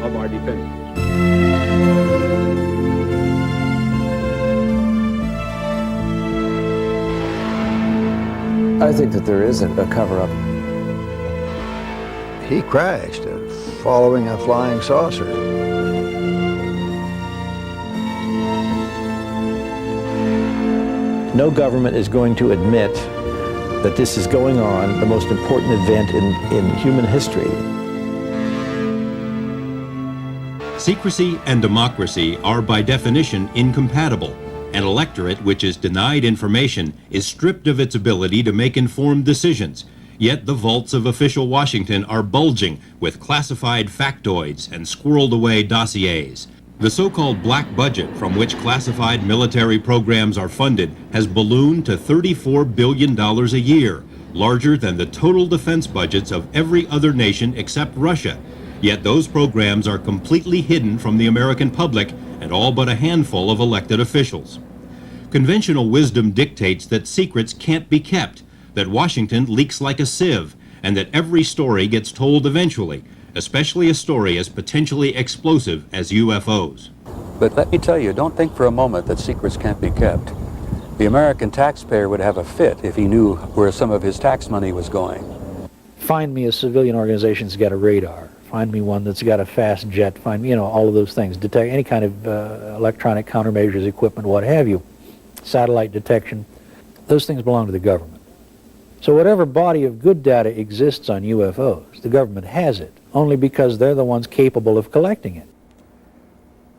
of our defenses. I think that there is a cover-up. He crashed following a flying saucer. No government is going to admit that this is going on, the most important event in human history. Secrecy and democracy are by definition incompatible. An electorate which is denied information is stripped of its ability to make informed decisions. Yet the vaults of official Washington are bulging with classified factoids and squirreled away dossiers. The so-called black budget from which classified military programs are funded has ballooned to $34 billion a year, larger than the total defense budgets of every other nation except Russia. Yet those programs are completely hidden from the American public and all but a handful of elected officials. Conventional wisdom dictates that secrets can't be kept, that Washington leaks like a sieve, and that every story gets told eventually, especially a story as potentially explosive as UFOs. But let me tell you, don't think for a moment that secrets can't be kept. The American taxpayer would have a fit if he knew where some of his tax money was going. Find me a civilian organization that's got a radar. Find me one that's got a fast jet. Find me, all of those things. Detect any kind of electronic countermeasures, equipment, what have you. Satellite detection. Those things belong to the government. So whatever body of good data exists on UFOs, the government has it, only because they're the ones capable of collecting it.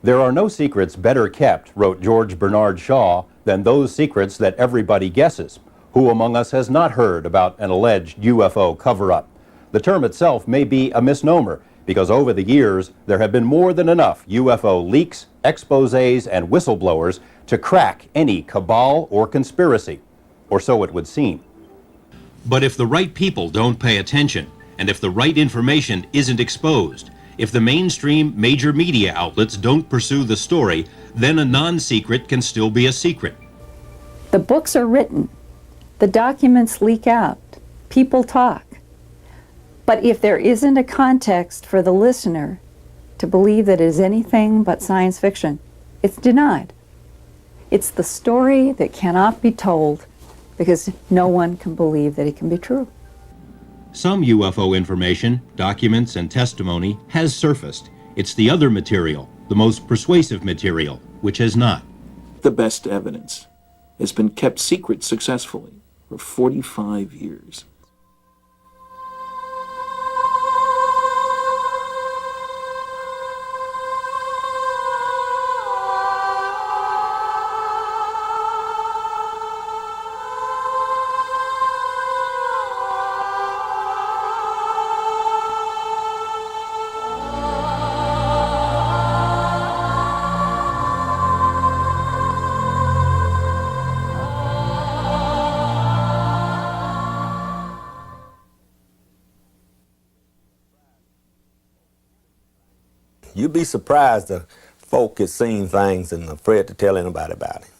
There are no secrets better kept, wrote George Bernard Shaw, than those secrets that everybody guesses. Who among us has not heard about an alleged UFO cover-up? The term itself may be a misnomer, because over the years there have been more than enough UFO leaks, exposés, and whistleblowers to crack any cabal or conspiracy, or so it would seem. But if the right people don't pay attention, and if the right information isn't exposed, if the mainstream major media outlets don't pursue the story, then a non-secret can still be a secret. The books are written, the documents leak out, people talk. But if there isn't a context for the listener to believe that it is anything but science fiction, it's denied. It's the story that cannot be told because no one can believe that it can be true. Some UFO information, documents, and testimony has surfaced. It's the other material, the most persuasive material, which has not. The best evidence has been kept secret successfully for 45 years. You'd be surprised the folk has seen things and afraid to tell anybody about it.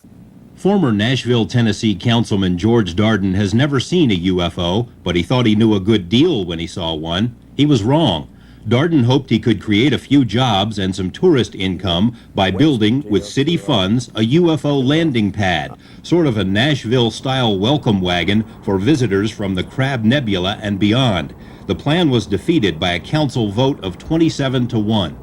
Former Nashville, Tennessee Councilman George Darden has never seen a UFO, but he thought he knew a good deal when he saw one. He was wrong. Darden hoped he could create a few jobs and some tourist income by building, with city funds, a UFO landing pad, sort of a Nashville-style welcome wagon for visitors from the Crab Nebula and beyond. The plan was defeated by a council vote of 27-1.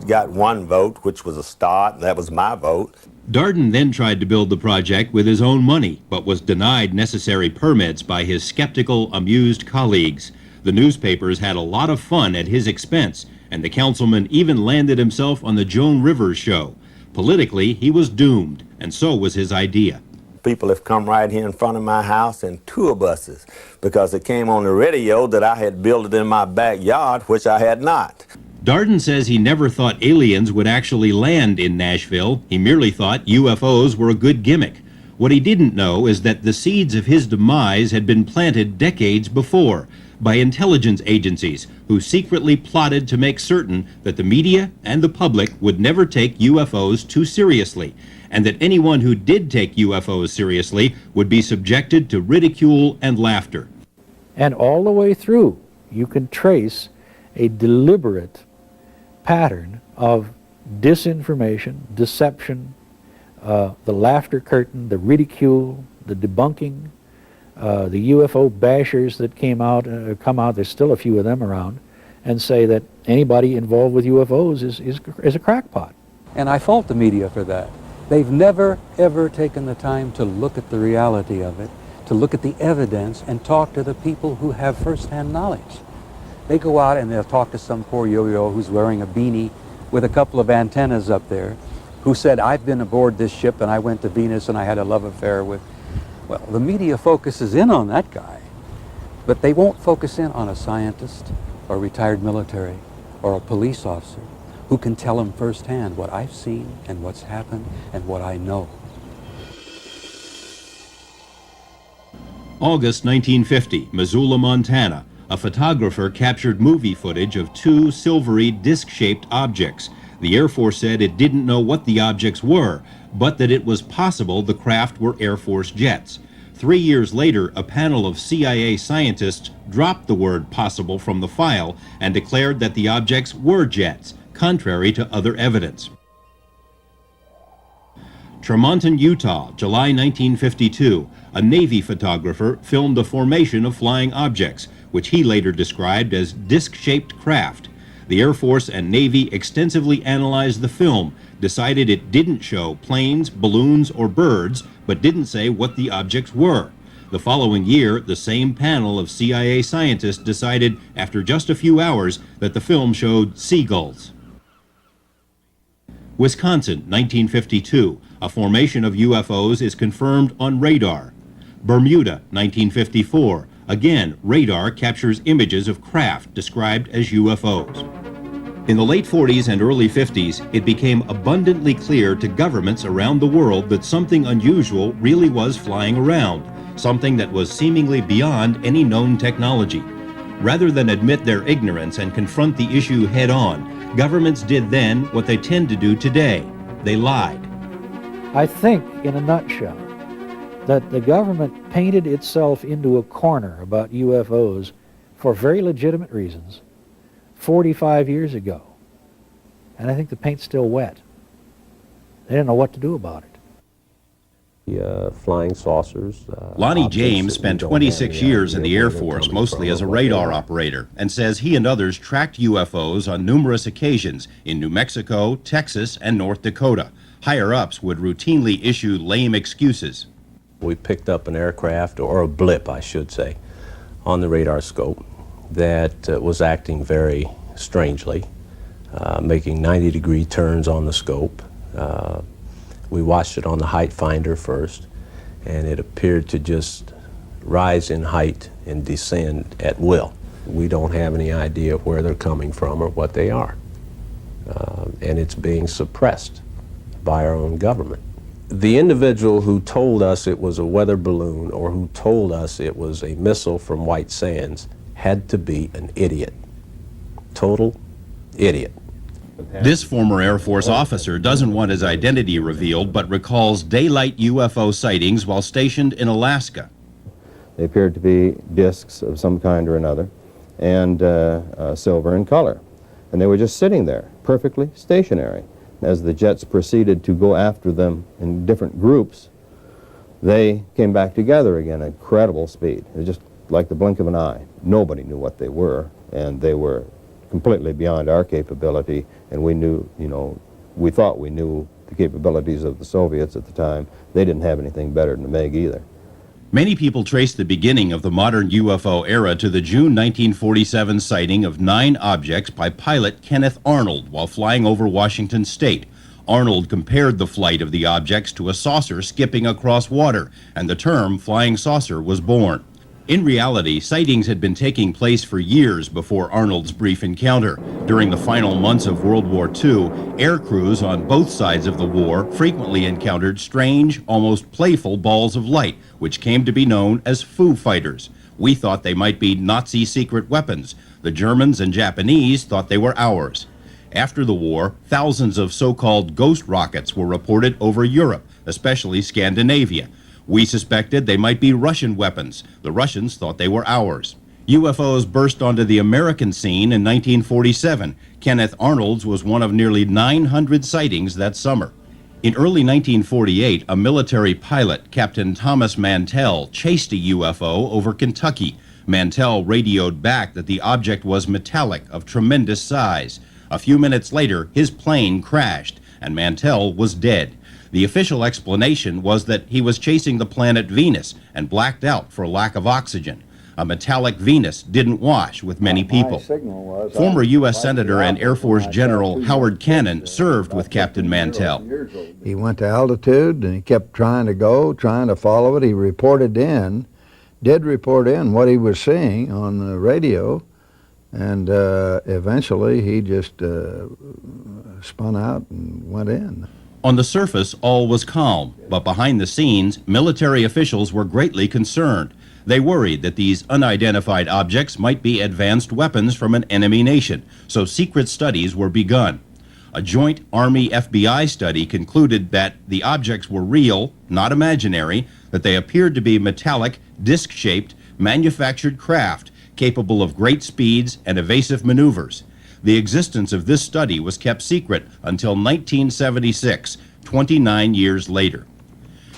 Got one vote, which was a start, and that was my vote. Darden then tried to build the project with his own money, but was denied necessary permits by his skeptical, amused colleagues. The newspapers had a lot of fun at his expense, and the councilman even landed himself on the Joan Rivers show. Politically, he was doomed, and so was his idea. People have come right here in front of my house in tour buses because it came on the radio that I had built it in my backyard, which I had not. Darden says he never thought aliens would actually land in Nashville. He merely thought UFOs were a good gimmick. What he didn't know is that the seeds of his demise had been planted decades before by intelligence agencies who secretly plotted to make certain that the media and the public would never take UFOs too seriously, and that anyone who did take UFOs seriously would be subjected to ridicule and laughter. And all the way through, you can trace a deliberate pattern of disinformation, deception, the laughter curtain, the ridicule, the debunking, the UFO bashers that come out, there's still a few of them around, and say that anybody involved with UFOs is a crackpot. And I fault the media for that. They've never, ever taken the time to look at the reality of it, to look at the evidence and talk to the people who have first-hand knowledge. They go out and they'll talk to some poor yo-yo who's wearing a beanie with a couple of antennas up there, who said, I've been aboard this ship and I went to Venus and I had a love affair with... Well, the media focuses in on that guy, but they won't focus in on a scientist or retired military or a police officer who can tell them firsthand what I've seen and what's happened and what I know. August 1950, Missoula, Montana. A photographer captured movie footage of two silvery disc-shaped objects. The Air Force said it didn't know what the objects were, but that it was possible the craft were Air Force jets. 3 years later, a panel of CIA scientists dropped the word possible from the file and declared that the objects were jets, contrary to other evidence. Tremonton, Utah, July 1952. A Navy photographer filmed the formation of flying objects, which he later described as disc-shaped craft. The Air Force and Navy extensively analyzed the film, decided it didn't show planes, balloons, or birds, but didn't say what the objects were. The following year, the same panel of CIA scientists decided, after just a few hours, that the film showed seagulls. Wisconsin, 1952. A formation of UFOs is confirmed on radar. Bermuda, 1954. Again, radar captures images of craft described as UFOs. In the late 40s and early 50s, it became abundantly clear to governments around the world that something unusual really was flying around, something that was seemingly beyond any known technology. Rather than admit their ignorance and confront the issue head-on, governments did then what they tend to do today. They lied. I think, in a nutshell, that the government painted itself into a corner about UFOs for very legitimate reasons 45 years ago. And I think the paint's still wet. They didn't know what to do about it. Flying saucers. Lonnie James spent 26 years in the Air Force, mostly as a radar operator, and says he and others tracked UFOs on numerous occasions in New Mexico, Texas, and North Dakota. Higher-ups would routinely issue lame excuses. We picked up an aircraft, or a blip, I should say, on the radar scope that was acting very strangely, making 90-degree turns on the scope. We watched it on the height finder first, and it appeared to just rise in height and descend at will. We don't have any idea where they're coming from or what they are. And it's being suppressed by our own government. The individual who told us it was a weather balloon or who told us it was a missile from White Sands had to be an idiot. Total idiot. This former Air Force officer doesn't want his identity revealed, but recalls daylight UFO sightings while stationed in Alaska. They appeared to be discs of some kind or another, and silver in color. And they were just sitting there, perfectly stationary. As the jets proceeded to go after them in different groups, they came back together again at incredible speed. It was just like the blink of an eye. Nobody knew what they were, and they were completely beyond our capability, and we knew, we thought we knew the capabilities of the Soviets at the time. They didn't have anything better than the MiG either. Many people trace the beginning of the modern UFO era to the June 1947 sighting of 9 objects by pilot Kenneth Arnold while flying over Washington State. Arnold compared the flight of the objects to a saucer skipping across water, and the term flying saucer was born. In reality, sightings had been taking place for years before Arnold's brief encounter. During the final months of World War II, air crews on both sides of the war frequently encountered strange, almost playful balls of light, which came to be known as Foo Fighters. We thought they might be Nazi secret weapons. The Germans and Japanese thought they were ours. After the war, thousands of so-called ghost rockets were reported over Europe, especially Scandinavia. We suspected they might be Russian weapons. The Russians thought they were ours. UFOs burst onto the American scene in 1947. Kenneth Arnold's was one of nearly 900 sightings that summer. In early 1948, a military pilot, Captain Thomas Mantell, chased a UFO over Kentucky. Mantell radioed back that the object was metallic, of tremendous size. A few minutes later, his plane crashed, and Mantell was dead. The official explanation was that he was chasing the planet Venus and blacked out for lack of oxygen. A metallic Venus didn't wash with many people. Former U.S. Senator and Air Force General Howard Cannon served with Captain Mantell. He went to altitude and he kept trying to go, trying to follow it. He did report in what he was seeing on the radio, and eventually he just spun out and went in. On the surface, all was calm, but behind the scenes, military officials were greatly concerned. They worried that these unidentified objects might be advanced weapons from an enemy nation, so secret studies were begun. A joint Army-FBI study concluded that the objects were real, not imaginary, that they appeared to be metallic, disc-shaped, manufactured craft capable of great speeds and evasive maneuvers. The existence of this study was kept secret until 1976, 29 years later.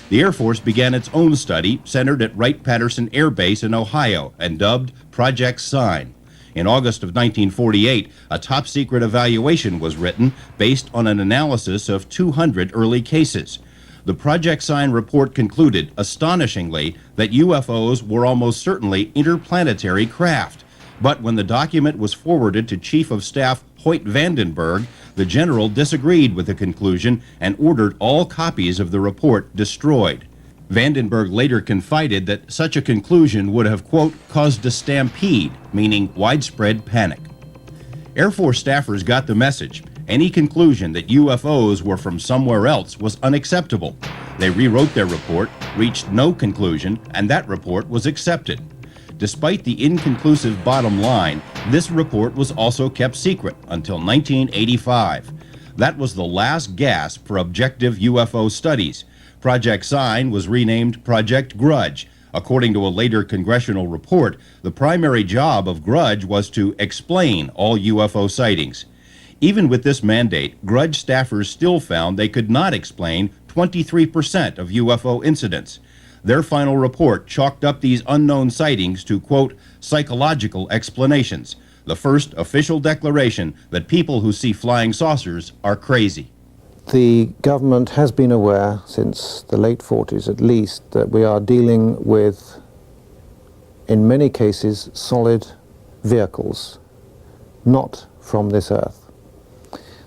The Air Force began its own study centered at Wright-Patterson Air Base in Ohio and dubbed Project Sign. In August of 1948, a top-secret evaluation was written based on an analysis of 200 early cases. The Project Sign report concluded, astonishingly, that UFOs were almost certainly interplanetary craft. But when the document was forwarded to Chief of Staff Hoyt Vandenberg, the general disagreed with the conclusion and ordered all copies of the report destroyed. Vandenberg later confided that such a conclusion would have, quote, caused a stampede, meaning widespread panic. Air Force staffers got the message. Any conclusion that UFOs were from somewhere else was unacceptable. They rewrote their report, reached no conclusion, and that report was accepted. Despite the inconclusive bottom line, this report was also kept secret until 1985. That was the last gasp for objective UFO studies. Project Sign was renamed Project Grudge. According to a later congressional report, the primary job of Grudge was to explain all UFO sightings. Even with this mandate, Grudge staffers still found they could not explain 23% of UFO incidents. Their final report chalked up these unknown sightings to, quote, psychological explanations, the first official declaration that people who see flying saucers are crazy. The government has been aware since the late 40s at least that we are dealing with, in many cases, solid vehicles, not from this earth,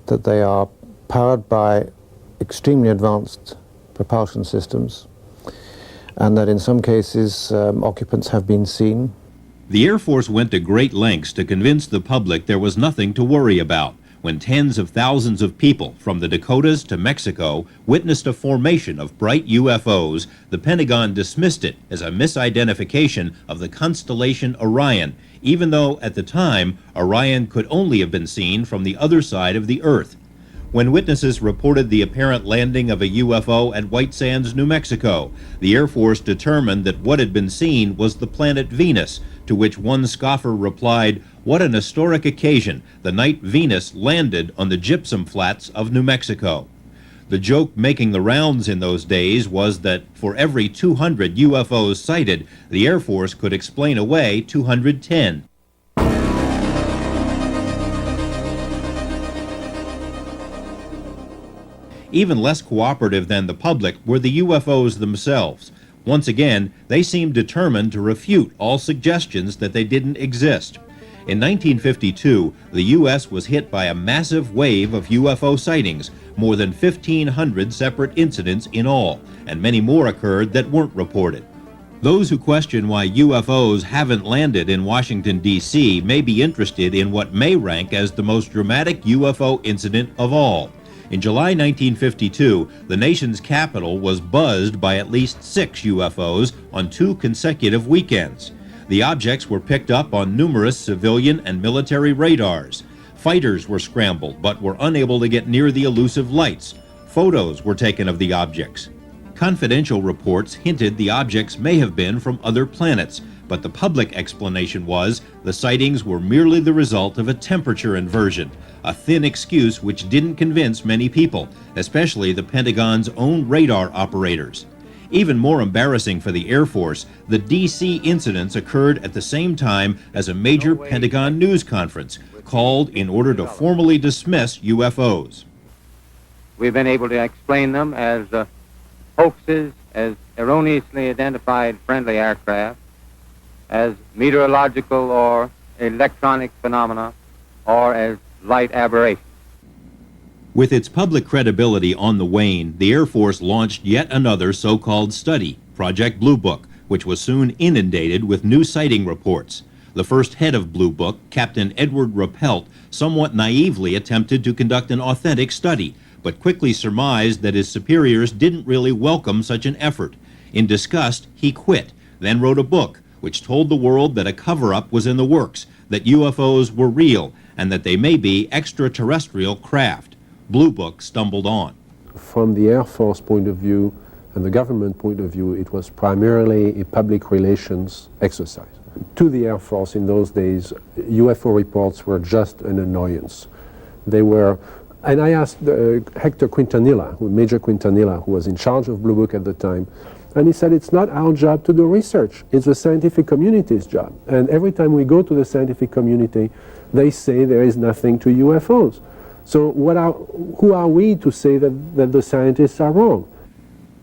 that they are powered by extremely advanced propulsion systems, and that in some cases occupants have been seen. The Air Force went to great lengths to convince the public there was nothing to worry about. When tens of thousands of people from the Dakotas to Mexico witnessed a formation of bright UFOs, the Pentagon dismissed it as a misidentification of the constellation Orion, even though at the time Orion could only have been seen from the other side of the Earth. When witnesses reported the apparent landing of a UFO at White Sands, New Mexico, the Air Force determined that what had been seen was the planet Venus, to which one scoffer replied, "What an historic occasion, the night Venus landed on the gypsum flats of New Mexico." The joke making the rounds in those days was that for every 200 UFOs sighted, the Air Force could explain away 210. Even less cooperative than the public were the UFOs themselves. Once again, they seemed determined to refute all suggestions that they didn't exist. In 1952, the U.S. was hit by a massive wave of UFO sightings, more than 1,500 separate incidents in all, and many more occurred that weren't reported. Those who question why UFOs haven't landed in Washington, D.C. may be interested in what may rank as the most dramatic UFO incident of all. In July 1952, the nation's capital was buzzed by at least 6 UFOs on 2 consecutive weekends. The objects were picked up on numerous civilian and military radars. Fighters were scrambled but were unable to get near the elusive lights. Photos were taken of the objects. Confidential reports hinted the objects may have been from other planets, but the public explanation was the sightings were merely the result of a temperature inversion, a thin excuse which didn't convince many people, especially the Pentagon's own radar operators. Even more embarrassing for the Air Force, the D.C. incidents occurred at the same time as a major Pentagon news conference called in order to formally dismiss UFOs. We've been able to explain them as hoaxes, as erroneously identified friendly aircraft, as meteorological or electronic phenomena, or as light aberrations. With its public credibility on the wane, the Air Force launched yet another so-called study, Project Blue Book, which was soon inundated with new sighting reports. The first head of Blue Book, Captain Edward Rappelt, somewhat naively attempted to conduct an authentic study, but quickly surmised that his superiors didn't really welcome such an effort. In disgust, he quit, then wrote a book which told the world that a cover-up was in the works, that UFOs were real, and that they may be extraterrestrial craft. Blue Book stumbled on. From the Air Force point of view and the government point of view, it was primarily a public relations exercise. To the Air Force in those days, UFO reports were just an annoyance. They were, and I asked Hector Quintanilla, Major Quintanilla, who was in charge of Blue Book at the time, and he said, it's not our job to do research, it's the scientific community's job. And every time we go to the scientific community, they say there is nothing to UFOs. So who are we to say that the scientists are wrong?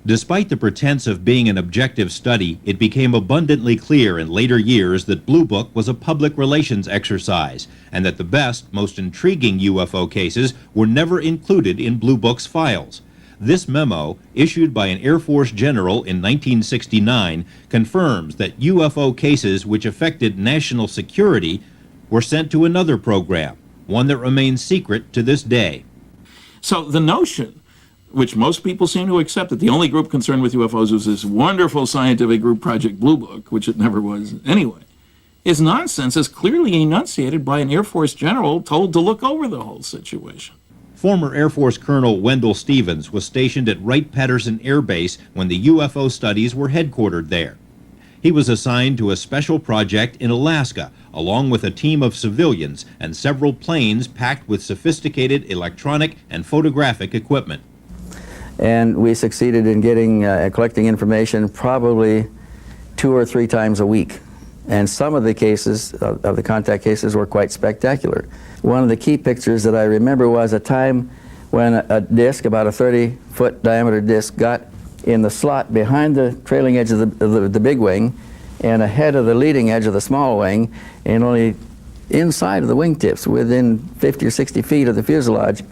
Despite the pretense of being an objective study, it became abundantly clear in later years that Blue Book was a public relations exercise, and that the best, most intriguing UFO cases were never included in Blue Book's files. This memo, issued by an Air Force general in 1969, confirms that UFO cases which affected national security were sent to another program, one that remains secret to this day. So the notion, which most people seem to accept, that the only group concerned with UFOs was this wonderful scientific group, Project Blue Book, which it never was anyway, is nonsense as clearly enunciated by an Air Force general told to look over the whole situation. Former Air Force Colonel Wendell Stevens was stationed at Wright-Patterson Air Base when the UFO studies were headquartered there. He was assigned to a special project in Alaska, along with a team of civilians and several planes packed with sophisticated electronic and photographic equipment. And we succeeded in getting collecting information probably 2 or 3 times a week. And some of the cases, of the contact cases, were quite spectacular. One of the key pictures that I remember was a time when a disc, about a 30-foot diameter disc, got in the slot behind the trailing edge of the big wing and ahead of the leading edge of the small wing, and only inside of the wingtips, within 50 or 60 feet of the fuselage,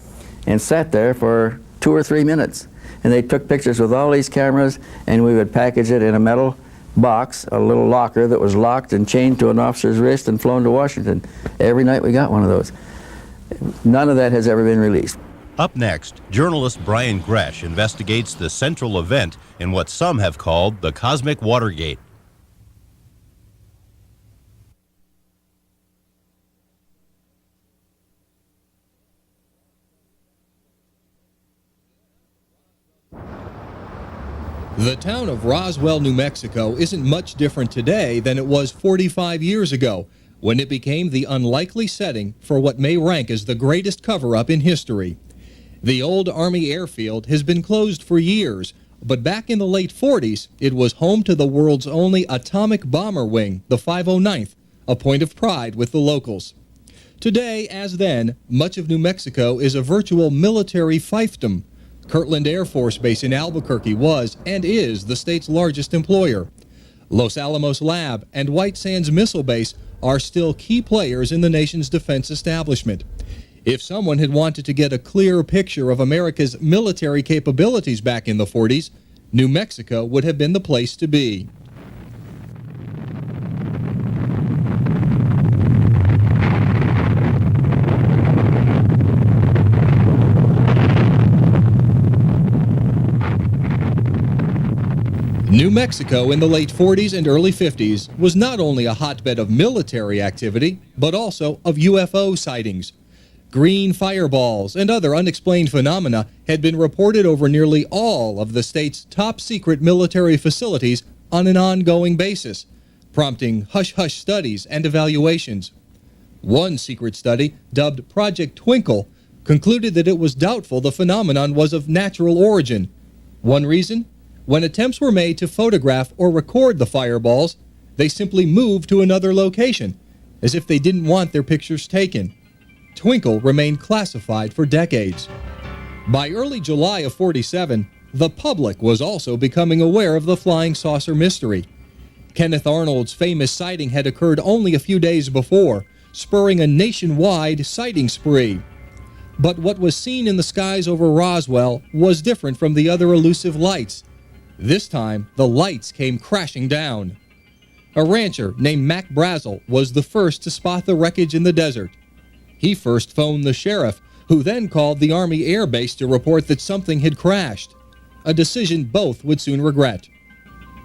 and sat there for 2 or 3 minutes. And they took pictures with all these cameras, and we would package it in a metal box, a little locker that was locked and chained to an officer's wrist and flown to Washington. Every night we got one of those. None of that has ever been released. Up next, journalist Brian Gresh investigates the central event in what some have called the Cosmic Watergate. The town of Roswell, New Mexico isn't much different today than it was 45 years ago, when it became the unlikely setting for what may rank as the greatest cover-up in history. The old Army airfield has been closed for years, but back in the late 40s, it was home to the world's only atomic bomber wing, the 509th, a point of pride with the locals. Today, as then, much of New Mexico is a virtual military fiefdom. Kirtland Air Force Base in Albuquerque was and is the state's largest employer. Los Alamos Lab and White Sands Missile Base are still key players in the nation's defense establishment. If someone had wanted to get a clear picture of America's military capabilities back in the 40s, New Mexico would have been the place to be. New Mexico in the late 40s and early 50s was not only a hotbed of military activity, but also of UFO sightings. Green fireballs and other unexplained phenomena had been reported over nearly all of the state's top-secret military facilities on an ongoing basis. prompting hush-hush studies and evaluations. One secret study, dubbed Project Twinkle, concluded that it was doubtful the phenomenon was of natural origin. One reason? When attempts were made to photograph or record the fireballs, they simply moved to another location, as if they didn't want their pictures taken. Twinkle remained classified for decades. By early July of '47, the public was also becoming aware of the flying saucer mystery. Kenneth Arnold's famous sighting had occurred only a few days before, spurring a nationwide sighting spree. But what was seen in the skies over Roswell was different from the other elusive lights. This time, the lights came crashing down. A rancher named Mac Brazel was the first to spot the wreckage in the desert. He first phoned the sheriff, who then called the Army Air Base to report that something had crashed, a decision both would soon regret.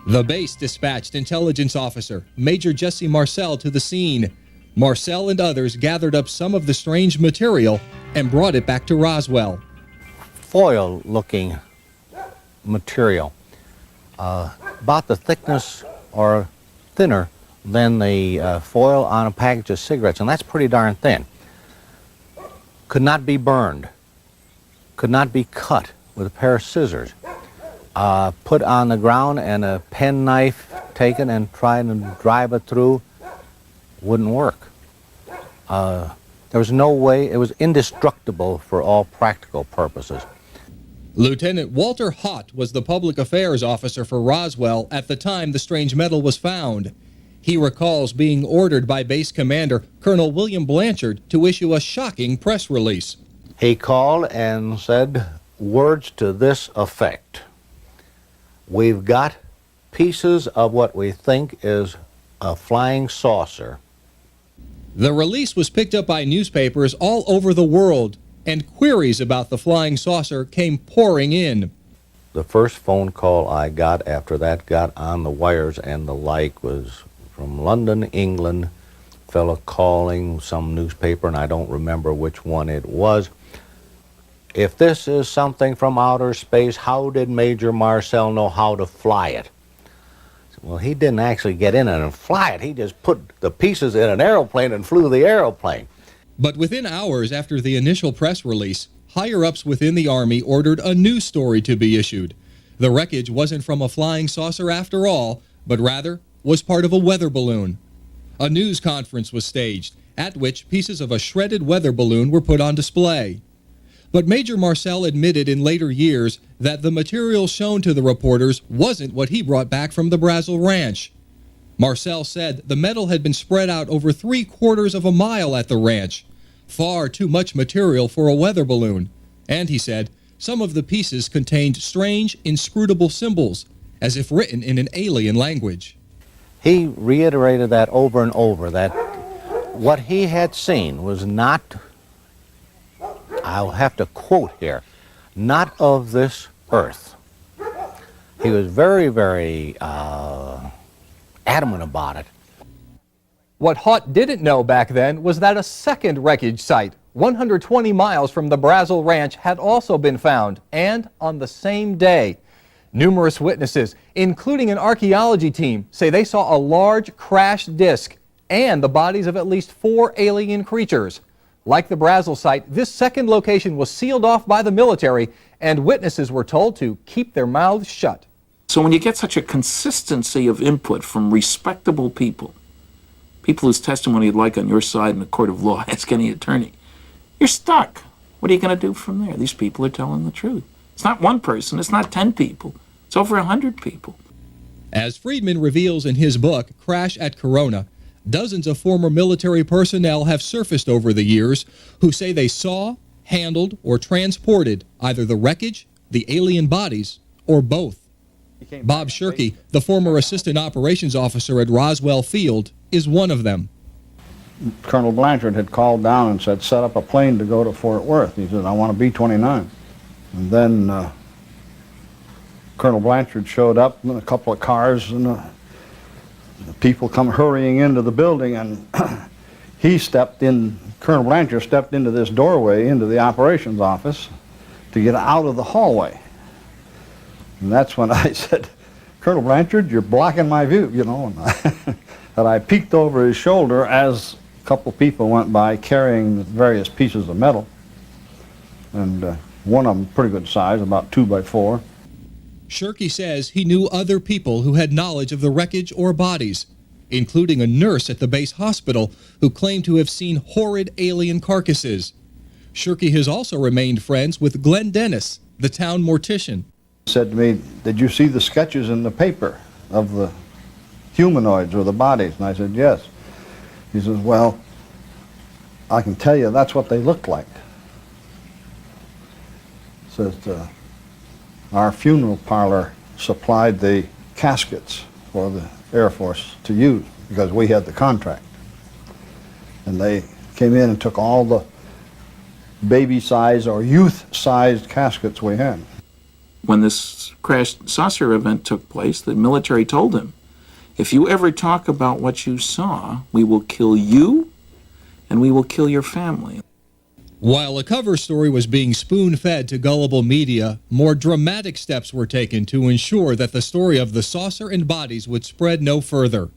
The base dispatched intelligence officer Major Jesse Marcel to the scene. Marcel and others gathered up some of the strange material and brought it back to Roswell. Foil-looking material, about the thickness or thinner than the foil on a package of cigarettes, and that's pretty darn thin. Could not be burned, could not be cut with a pair of scissors, put on the ground and a pen knife taken and tried to drive it through, wouldn't work. There was no way, it was indestructible for all practical purposes. Lieutenant Walter Hott was the public affairs officer for Roswell at the time the strange metal was found. He recalls being ordered by base commander Colonel William Blanchard to issue a shocking press release. He called and said words to this effect: "We've got pieces of what we think is a flying saucer." The release was picked up by newspapers all over the world, and queries about the flying saucer came pouring in. The first phone call I got after that got on the wires and the like was from London, England, a fellow calling some newspaper, and I don't remember which one it was. "If this is something from outer space, how did Major Marcel know how to fly it?" Well, he didn't actually get in it and fly it. He just put the pieces in an aeroplane and flew the aeroplane. But within hours after the initial press release, higher-ups within the Army ordered a new story to be issued. The wreckage wasn't from a flying saucer after all, but rather was part of a weather balloon. A news conference was staged, at which pieces of a shredded weather balloon were put on display. But Major Marcel admitted in later years that the material shown to the reporters wasn't what he brought back from the Brazel Ranch. Marcel said the metal had been spread out over 3/4 of a mile at the ranch, far too much material for a weather balloon. And he said some of the pieces contained strange, inscrutable symbols, as if written in an alien language. He reiterated that over and over, that what he had seen was not, I'll have to quote here, not of this earth. He was very, very adamant about it. What Hott didn't know back then was that a second wreckage site, 120 miles from the Brazel Ranch, had also been found, and on the same day. Numerous witnesses, including an archaeology team, say they saw a large crashed disc and the bodies of at least 4 alien creatures. Like the Brazel site, this second location was sealed off by the military, and witnesses were told to keep their mouths shut. So when you get such a consistency of input from respectable people, people whose testimony you'd like on your side in a court of law, ask any attorney, you're stuck. What are you going to do from there? These people are telling the truth. It's not one person, it's not 10 people, it's over 100 people. As Friedman reveals in his book, Crash at Corona, dozens of former military personnel have surfaced over the years who say they saw, handled, or transported either the wreckage, the alien bodies, or both. Bob Shirky, the former assistant operations officer at Roswell Field, is one of them. Colonel Blanchard had called down and said, set up a plane to go to Fort Worth. He said, I want a B-29. And then Colonel Blanchard showed up in a couple of cars, and the people come hurrying into the building, and he stepped in, Colonel Blanchard stepped into this doorway into the operations office to get out of the hallway. And that's when I said, Colonel Blanchard, you're blocking my view, you know. And I peeked over his shoulder as a couple people went by carrying various pieces of metal. And one of them pretty good size, about 2 by 4. Shirky says he knew other people who had knowledge of the wreckage or bodies, including a nurse at the base hospital who claimed to have seen horrid alien carcasses. Shirky has also remained friends with Glenn Dennis, the town mortician. He said to me, "Did you see the sketches in the paper of the humanoids or the bodies?" And I said, "Yes." He says, "Well, I can tell you that's what they looked like." Says, our funeral parlor supplied the caskets for the Air Force to use because we had the contract. And they came in and took all the baby-sized or youth-sized caskets we had. When this crash saucer event took place, the military told him, if you ever talk about what you saw, we will kill you and we will kill your family. While a cover story was being spoon-fed to gullible media, more dramatic steps were taken to ensure that the story of the saucer and bodies would spread no further.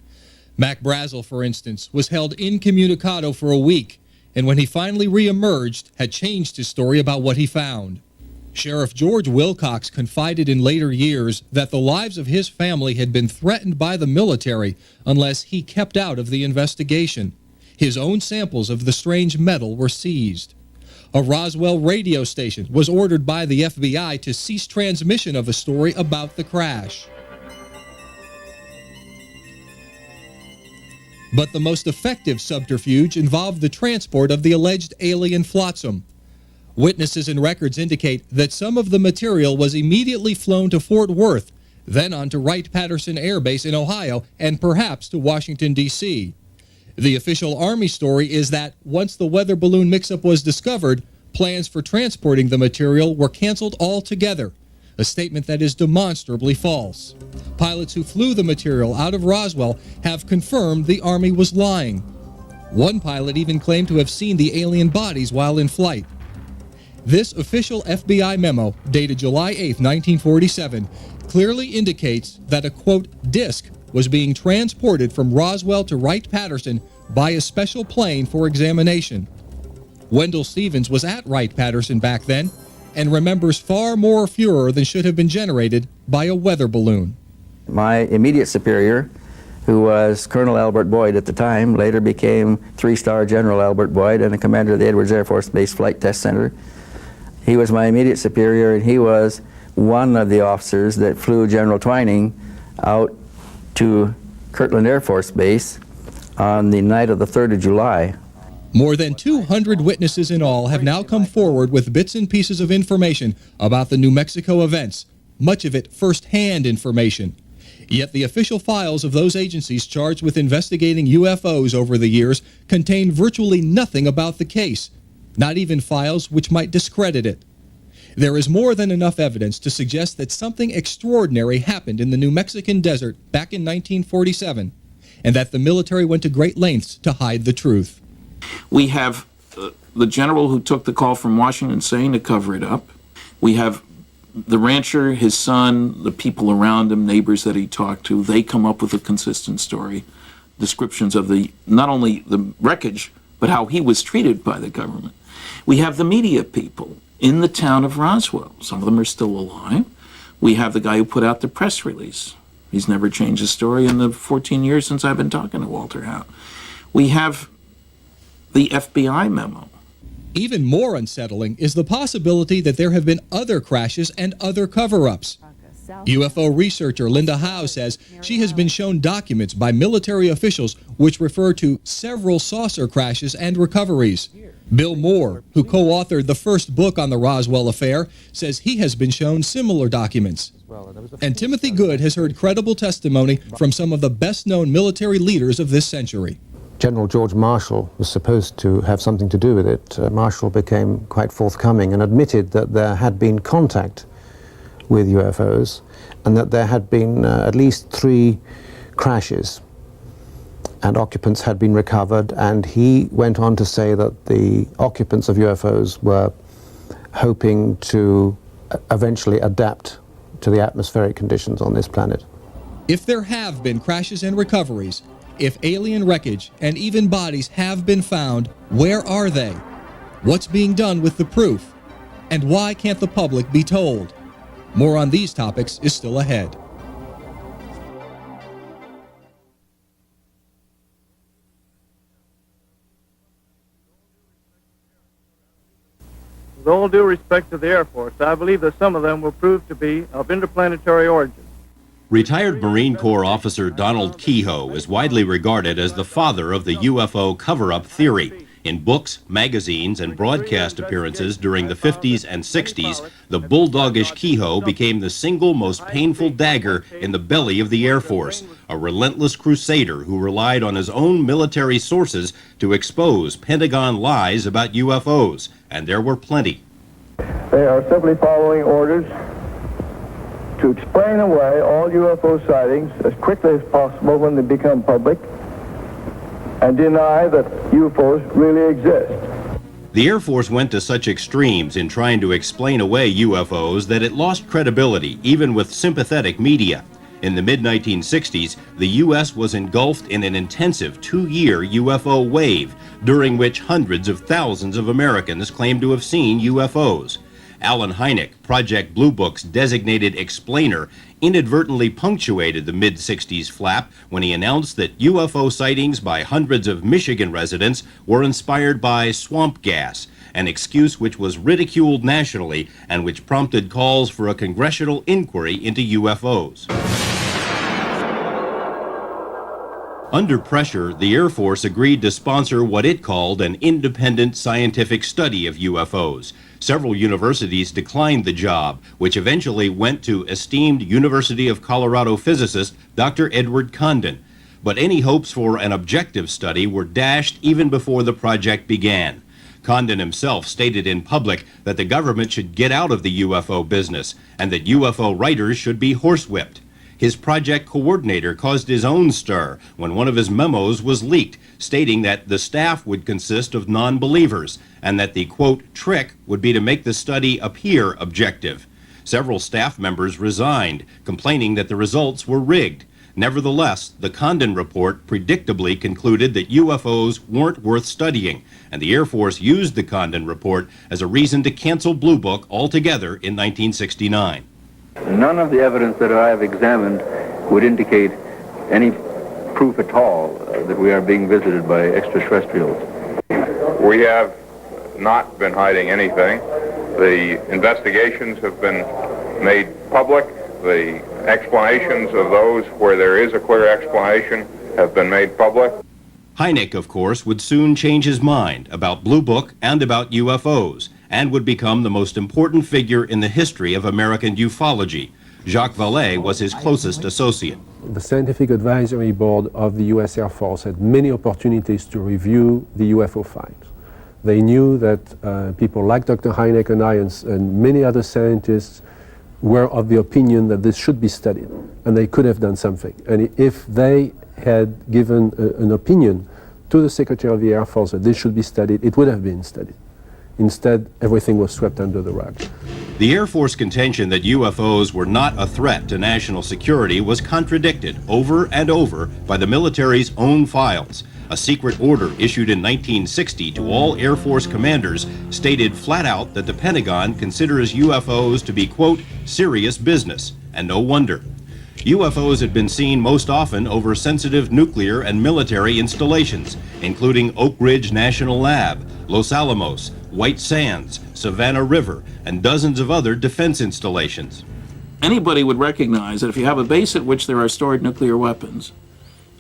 Mac Brazel, for instance, was held incommunicado for a week, and when he finally re-emerged, had changed his story about what he found. Sheriff George Wilcox confided in later years that the lives of his family had been threatened by the military unless he kept out of the investigation. His own samples of the strange metal were seized. A Roswell radio station was ordered by the FBI to cease transmission of a story about the crash. But the most effective subterfuge involved the transport of the alleged alien flotsam. Witnesses and records indicate that some of the material was immediately flown to Fort Worth, then on to Wright-Patterson Air Base in Ohio, and perhaps to Washington, D.C. The official Army story is that once the weather balloon mix-up was discovered, plans for transporting the material were canceled altogether, a statement that is demonstrably false. Pilots who flew the material out of Roswell have confirmed the Army was lying. One pilot even claimed to have seen the alien bodies while in flight. This official FBI memo, dated July 8, 1947, clearly indicates that a, quote, disc was being transported from Roswell to Wright-Patterson by a special plane for examination. Wendell Stevens was at Wright-Patterson back then and remembers far more furor than should have been generated by a weather balloon. My immediate superior, who was Colonel Albert Boyd at the time, later became 3-star General Albert Boyd and the commander of the Edwards Air Force Base Flight Test Center. He was my immediate superior, and he was one of the officers that flew General Twining out to Kirtland Air Force Base on the night of the 3rd of July. More than 200 witnesses in all have now come forward with bits and pieces of information about the New Mexico events, much of it first-hand information. Yet the official files of those agencies charged with investigating UFOs over the years contain virtually nothing about the case, not even files which might discredit it. There is more than enough evidence to suggest that something extraordinary happened in the New Mexican desert back in 1947, and that the military went to great lengths to hide the truth. We have the general who took the call from Washington saying to cover it up. We have the rancher, his son, the people around him, neighbors that he talked to. They come up with a consistent story, descriptions of not only the wreckage, but how he was treated by the government. We have the media people in the town of Roswell. Some of them are still alive. We have the guy who put out the press release. He's never changed his story in the 14 years since I've been talking to Walter Howe. We have the FBI memo. Even more unsettling is the possibility that there have been other crashes and other cover-ups. UFO researcher Linda Howe says she has been shown documents by military officials which refer to several saucer crashes and recoveries. Bill Moore, who co-authored the first book on the Roswell affair, says he has been shown similar documents. And Timothy Good has heard credible testimony from some of the best-known military leaders of this century. General George Marshall was supposed to have something to do with it. Marshall became quite forthcoming and admitted that there had been contact with UFOs and that there had been at least 3 crashes and occupants had been recovered, and he went on to say that the occupants of UFOs were hoping to eventually adapt to the atmospheric conditions on this planet. If there have been crashes and recoveries, if alien wreckage and even bodies have been found, where are they? What's being done with the proof? And why can't the public be told? More on these topics is still ahead. With all due respect to the Air Force, I believe that some of them will prove to be of interplanetary origin. Retired Marine Corps officer Donald Keyhoe is widely regarded as the father of the UFO cover-up theory. In books, magazines, and broadcast appearances during the 50s and 60s, the bulldogish Keyhoe became the single most painful dagger in the belly of the Air Force, a relentless crusader who relied on his own military sources to expose Pentagon lies about UFOs, and there were plenty. They are simply following orders to explain away all UFO sightings as quickly as possible when they become public and deny that UFOs really exist. The Air Force went to such extremes in trying to explain away UFOs that it lost credibility even with sympathetic media. In the mid-1960s, the U.S. was engulfed in an intensive 2-year UFO wave, during which hundreds of thousands of Americans claimed to have seen UFOs. Alan Hynek, Project Blue Book's designated explainer, inadvertently punctuated the mid-60s flap when he announced that UFO sightings by hundreds of Michigan residents were inspired by swamp gas, an excuse which was ridiculed nationally and which prompted calls for a congressional inquiry into UFOs. Under pressure, the Air Force agreed to sponsor what it called an independent scientific study of UFOs. Several universities declined the job, which eventually went to esteemed University of Colorado physicist Dr. Edward Condon. But any hopes for an objective study were dashed even before the project began. Condon himself stated in public that the government should get out of the UFO business and that UFO writers should be horsewhipped. His project coordinator caused his own stir when one of his memos was leaked, stating that the staff would consist of non-believers and that the, quote, trick would be to make the study appear objective. Several staff members resigned, complaining that the results were rigged. Nevertheless, the Condon report predictably concluded that UFOs weren't worth studying, and the Air Force used the Condon report as a reason to cancel Blue Book altogether in 1969. None of the evidence that I have examined would indicate any proof at all that we are being visited by extraterrestrials. We have not been hiding anything. The investigations have been made public. The explanations of those where there is a clear explanation have been made public. Hynek, of course, would soon change his mind about Blue Book and about UFOs, and would become the most important figure in the history of American ufology. Jacques Vallée was his closest associate. The Scientific Advisory Board of the U.S. Air Force had many opportunities to review the UFO files. They knew that people like Dr. Hynek and I and many other scientists were of the opinion that this should be studied, and they could have done something. And if they had given an opinion to the Secretary of the Air Force that this should be studied, it would have been studied. Instead, everything was swept under the rug. The Air Force contention that UFOs were not a threat to national security was contradicted over and over by the military's own files. A secret order issued in 1960 to all Air Force commanders stated flat out that the Pentagon considers UFOs to be, quote, serious business, and no wonder. UFOs had been seen most often over sensitive nuclear and military installations, including Oak Ridge National Lab, Los Alamos, White Sands, Savannah River, and dozens of other defense installations. Anybody would recognize that if you have a base at which there are stored nuclear weapons,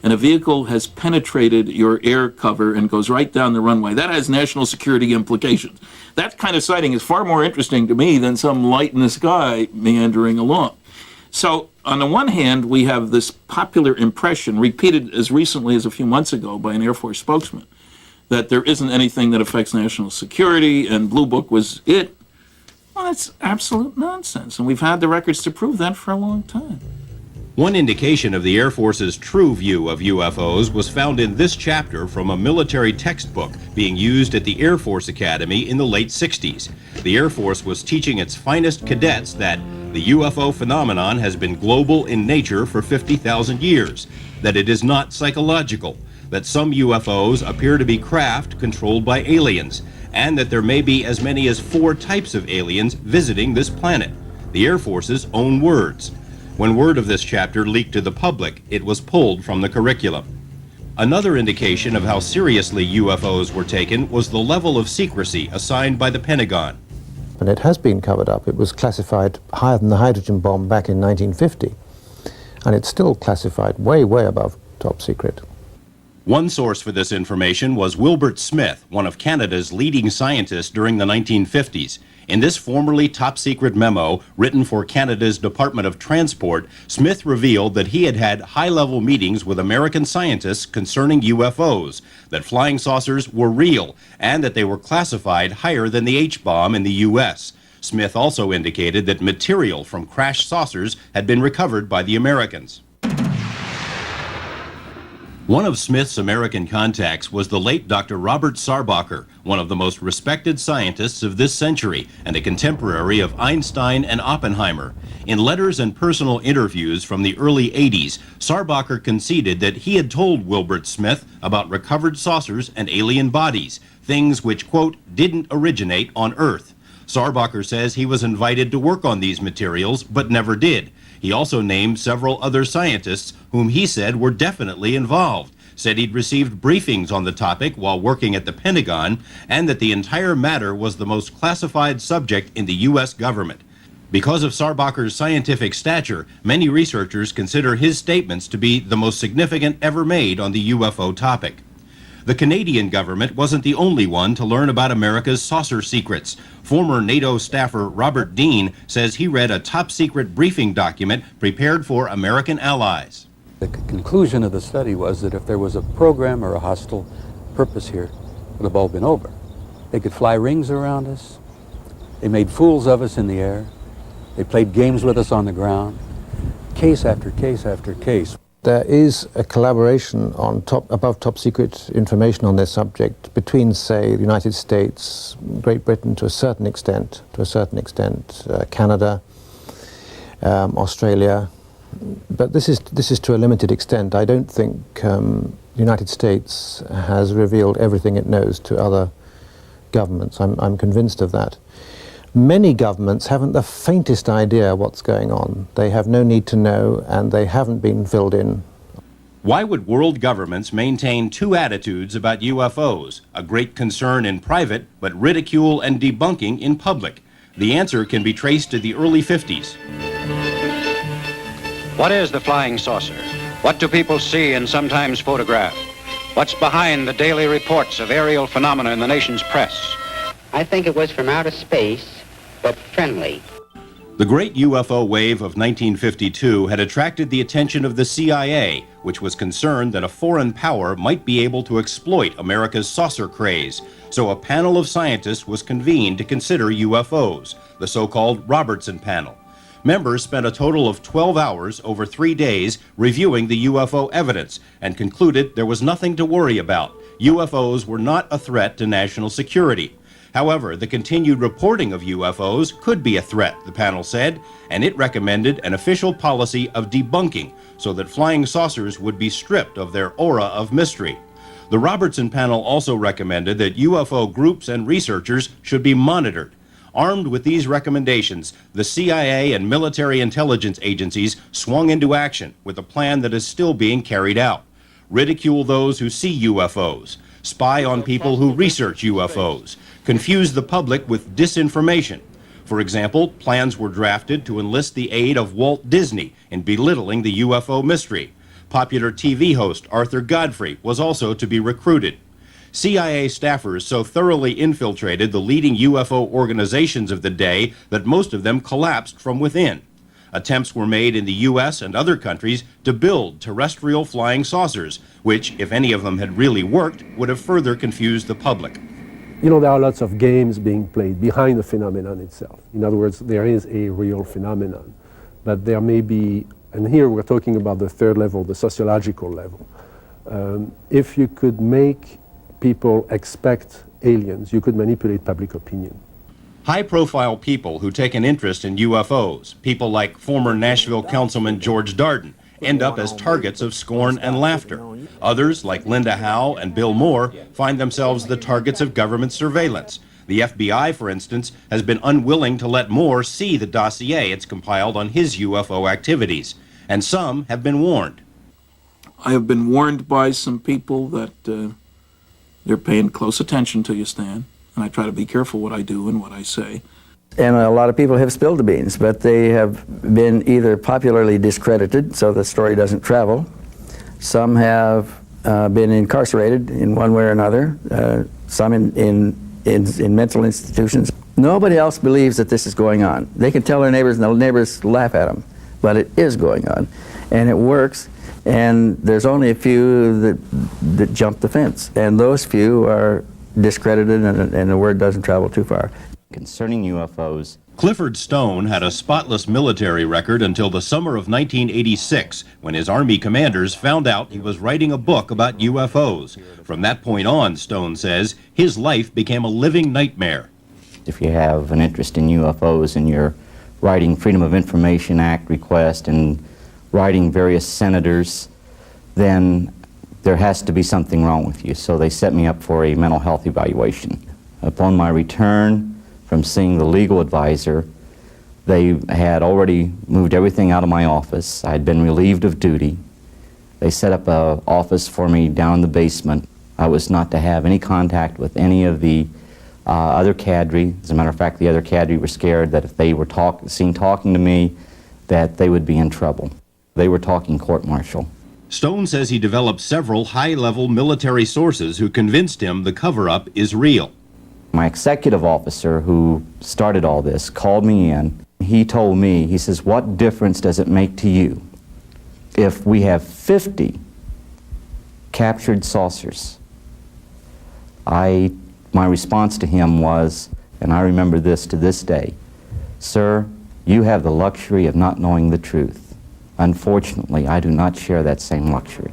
and a vehicle has penetrated your air cover and goes right down the runway, that has national security implications. That kind of sighting is far more interesting to me than some light in the sky meandering along. So, on the one hand, we have this popular impression, repeated as recently as a few months ago by an Air Force spokesman, that there isn't anything that affects national security, and Blue Book was it. Well, that's absolute nonsense, and we've had the records to prove that for a long time. One indication of the Air Force's true view of UFOs was found in this chapter from a military textbook being used at the Air Force Academy in the late 60s. The Air Force was teaching its finest cadets that the UFO phenomenon has been global in nature for 50,000 years, that it is not psychological, that some UFOs appear to be craft controlled by aliens, and that there may be as many as 4 types of aliens visiting this planet. The Air Force's own words. When word of this chapter leaked to the public, it was pulled from the curriculum. Another indication of how seriously UFOs were taken was the level of secrecy assigned by the Pentagon. And it has been covered up. It was classified higher than the hydrogen bomb back in 1950. And it's still classified way, way above top secret. One source for this information was Wilbert Smith, one of Canada's leading scientists during the 1950s. In this formerly top-secret memo written for Canada's Department of Transport, Smith revealed that he had had high-level meetings with American scientists concerning UFOs, that flying saucers were real, and that they were classified higher than the H-bomb in the U.S. Smith also indicated that material from crashed saucers had been recovered by the Americans. One of Smith's American contacts was the late Dr. Robert Sarbacher, one of the most respected scientists of this century and a contemporary of Einstein and Oppenheimer. In letters and personal interviews from the early 80s, Sarbacher conceded that he had told Wilbert Smith about recovered saucers and alien bodies, things which, quote, didn't originate on Earth. Sarbacher says he was invited to work on these materials, but never did. He also named several other scientists whom he said were definitely involved, said he'd received briefings on the topic while working at the Pentagon, and that the entire matter was the most classified subject in the U.S. government. Because of Sarbacher's scientific stature, many researchers consider his statements to be the most significant ever made on the UFO topic. The Canadian government wasn't the only one to learn about America's saucer secrets. Former NATO staffer Robert Dean says he read a top-secret briefing document prepared for American allies. The conclusion of the study was that if there was a program or a hostile purpose here, it would have all been over. They could fly rings around us. They made fools of us in the air. They played games with us on the ground. Case after case after case. There is a collaboration on above top secret information on this subject between, say, the United States, Great Britain to a certain extent, Canada, Australia, but this is to a limited extent. I don't think the United States has revealed everything it knows to other governments. I'm convinced of that. Many governments haven't the faintest idea what's going on. They have no need to know, and they haven't been filled in. Why would world governments maintain two attitudes about UFOs, a great concern in private, but ridicule and debunking in public? The answer can be traced to the early 50s. What is the flying saucer? What do people see and sometimes photograph? What's behind the daily reports of aerial phenomena in the nation's press? I think it was from outer space, but friendly. The great UFO wave of 1952 had attracted the attention of the CIA, which was concerned that a foreign power might be able to exploit America's saucer craze. So a panel of scientists was convened to consider UFOs, the so-called Robertson Panel. Members spent a total of 12 hours over 3 days reviewing the UFO evidence and concluded there was nothing to worry about. UFOs were not a threat to national security. However, the continued reporting of UFOs could be a threat, the panel said, and it recommended an official policy of debunking so that flying saucers would be stripped of their aura of mystery. The Robertson panel also recommended that UFO groups and researchers should be monitored. Armed with these recommendations, the CIA and military intelligence agencies swung into action with a plan that is still being carried out. Ridicule those who see UFOs, spy on people who research UFOs, confuse the public with disinformation. For example, plans were drafted to enlist the aid of Walt Disney in belittling the UFO mystery. Popular TV host Arthur Godfrey was also to be recruited. CIA staffers so thoroughly infiltrated the leading UFO organizations of the day that most of them collapsed from within. Attempts were made in the U.S. and other countries to build terrestrial flying saucers, which, if any of them had really worked, would have further confused the public. You know, there are lots of games being played behind the phenomenon itself. In other words, there is a real phenomenon, but there may be, and here we're talking about the third level, the sociological level. If you could make people expect aliens, you could manipulate public opinion. High-profile people who take an interest in UFOs, people like former Nashville Councilman George Darden, end up as targets of scorn and laughter. Others, like Linda Howe and Bill Moore, find themselves the targets of government surveillance. The FBI, for instance, has been unwilling to let Moore see the dossier it's compiled on his UFO activities, and some have been warned. I have been warned by some people that they're paying close attention to you, Stan, and I try to be careful what I do and what I say. And a lot of people have spilled the beans, but they have been either popularly discredited, so the story doesn't travel. Some have been incarcerated in one way or another, some in mental institutions. Nobody else believes that this is going on. They can tell their neighbors and the neighbors laugh at them, but it is going on, and it works, and there's only a few that jump the fence, and those few are discredited, and the word doesn't travel too far. Concerning UFOs, Clifford Stone had a spotless military record until the summer of 1986, when his Army commanders found out he was writing a book about UFOs. From that point on, Stone says, his life became a living nightmare. If you have an interest in UFOs and you're writing Freedom of Information Act request and writing various senators, then there has to be something wrong with you. So they set me up for a mental health evaluation. Upon my return from seeing the legal advisor, they had already moved everything out of my office. I had been relieved of duty. They set up an office for me down in the basement. I was not to have any contact with any of the other cadre. As a matter of fact, the other cadre were scared that if they were seen talking to me, that they would be in trouble. They were talking court-martial. Stone says he developed several high-level military sources who convinced him the cover-up is real. My executive officer who started all this called me in. He told me, he says, what difference does it make to you if we have 50 captured saucers? My response to him was, and I remember this to this day, sir, you have the luxury of not knowing the truth. Unfortunately, I do not share that same luxury.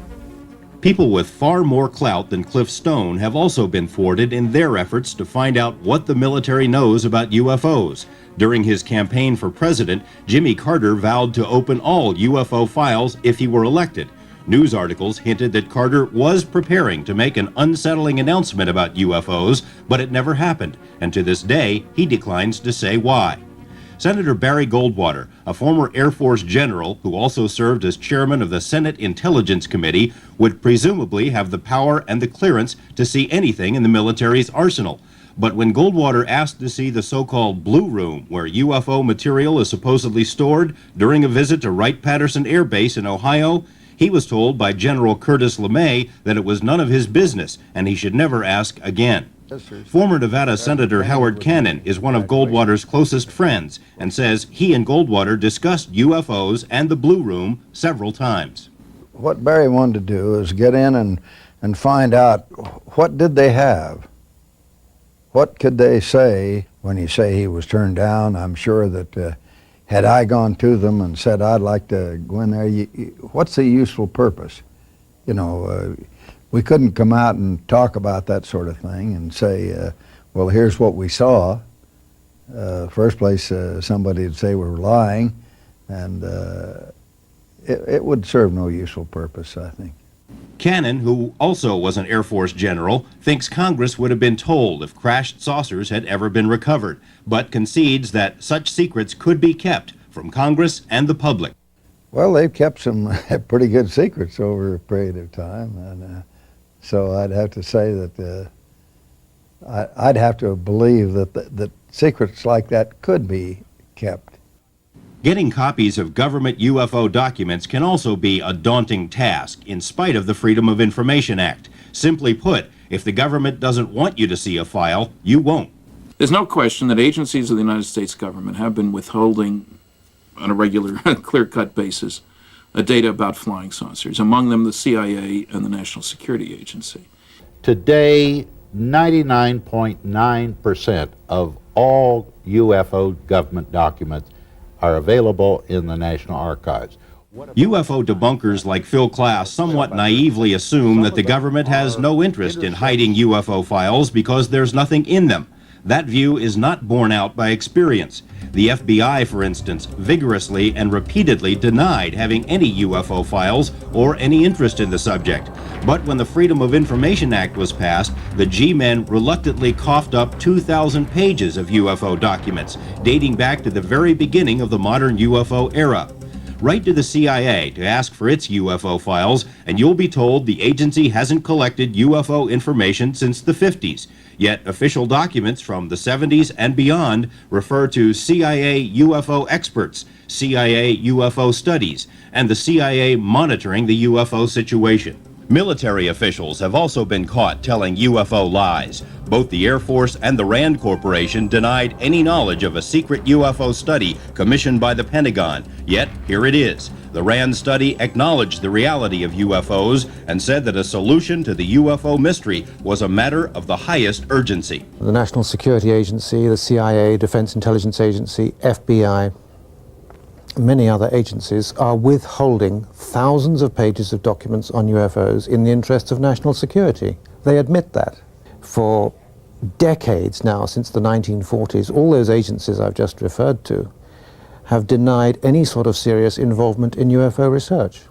People with far more clout than Cliff Stone have also been thwarted in their efforts to find out what the military knows about UFOs. During his campaign for president, Jimmy Carter vowed to open all UFO files if he were elected. News articles hinted that Carter was preparing to make an unsettling announcement about UFOs, but it never happened, and to this day, he declines to say why. Senator Barry Goldwater, a former Air Force general who also served as chairman of the Senate Intelligence Committee, would presumably have the power and the clearance to see anything in the military's arsenal. But when Goldwater asked to see the so-called Blue Room, where UFO material is supposedly stored, during a visit to Wright-Patterson Air Base in Ohio, he was told by General Curtis LeMay that it was none of his business and he should never ask again. Former Nevada Senator Howard Cannon is one of Goldwater's closest friends and says he and Goldwater discussed UFOs and the Blue Room several times. What Barry wanted to do is get in and find out what did they have. What could they say when you say he was turned down? I'm sure that had I gone to them and said I'd like to go in there, what's the useful purpose? You know, we couldn't come out and talk about that sort of thing and say, well, here's what we saw. First place, somebody would say we're lying, and it would serve no useful purpose, I think. Cannon, who also was an Air Force general, thinks Congress would have been told if crashed saucers had ever been recovered, but concedes that such secrets could be kept from Congress and the public. Well, they've kept some pretty good secrets over a period of time, and so I'd have to say that I'd have to believe that secrets like that could be kept. Getting copies of government UFO documents can also be a daunting task, in spite of the Freedom of Information Act. Simply put, if the government doesn't want you to see a file, you won't. There's no question that agencies of the United States government have been withholding, on a regular, clear-cut basis, data about flying saucers, among them the CIA and the National Security Agency. Today, 99.9% of all UFO government documents are available in the National Archives. UFO debunkers like Phil Klass somewhat naively assume that the government has no interest in hiding UFO files because there's nothing in them. That view is not borne out by experience. The FBI, for instance, vigorously and repeatedly denied having any UFO files or any interest in the subject. But when the Freedom of Information Act was passed, the G-men reluctantly coughed up 2,000 pages of UFO documents, dating back to the very beginning of the modern UFO era. Write to the CIA to ask for its UFO files, and you'll be told the agency hasn't collected UFO information since the 50s. Yet official documents from the 70s and beyond refer to CIA UFO experts, CIA UFO studies, and the CIA monitoring the UFO situation. Military officials have also been caught telling UFO lies. Both the Air Force and the RAND Corporation denied any knowledge of a secret UFO study commissioned by the Pentagon. Yet, here it is. The RAND study acknowledged the reality of UFOs and said that a solution to the UFO mystery was a matter of the highest urgency. The National Security Agency, the CIA, Defense Intelligence Agency, FBI, many other agencies are withholding thousands of pages of documents on UFOs in the interest of national security. They admit that. For decades now, since the 1940s, all those agencies I've just referred to have denied any sort of serious involvement in UFO research.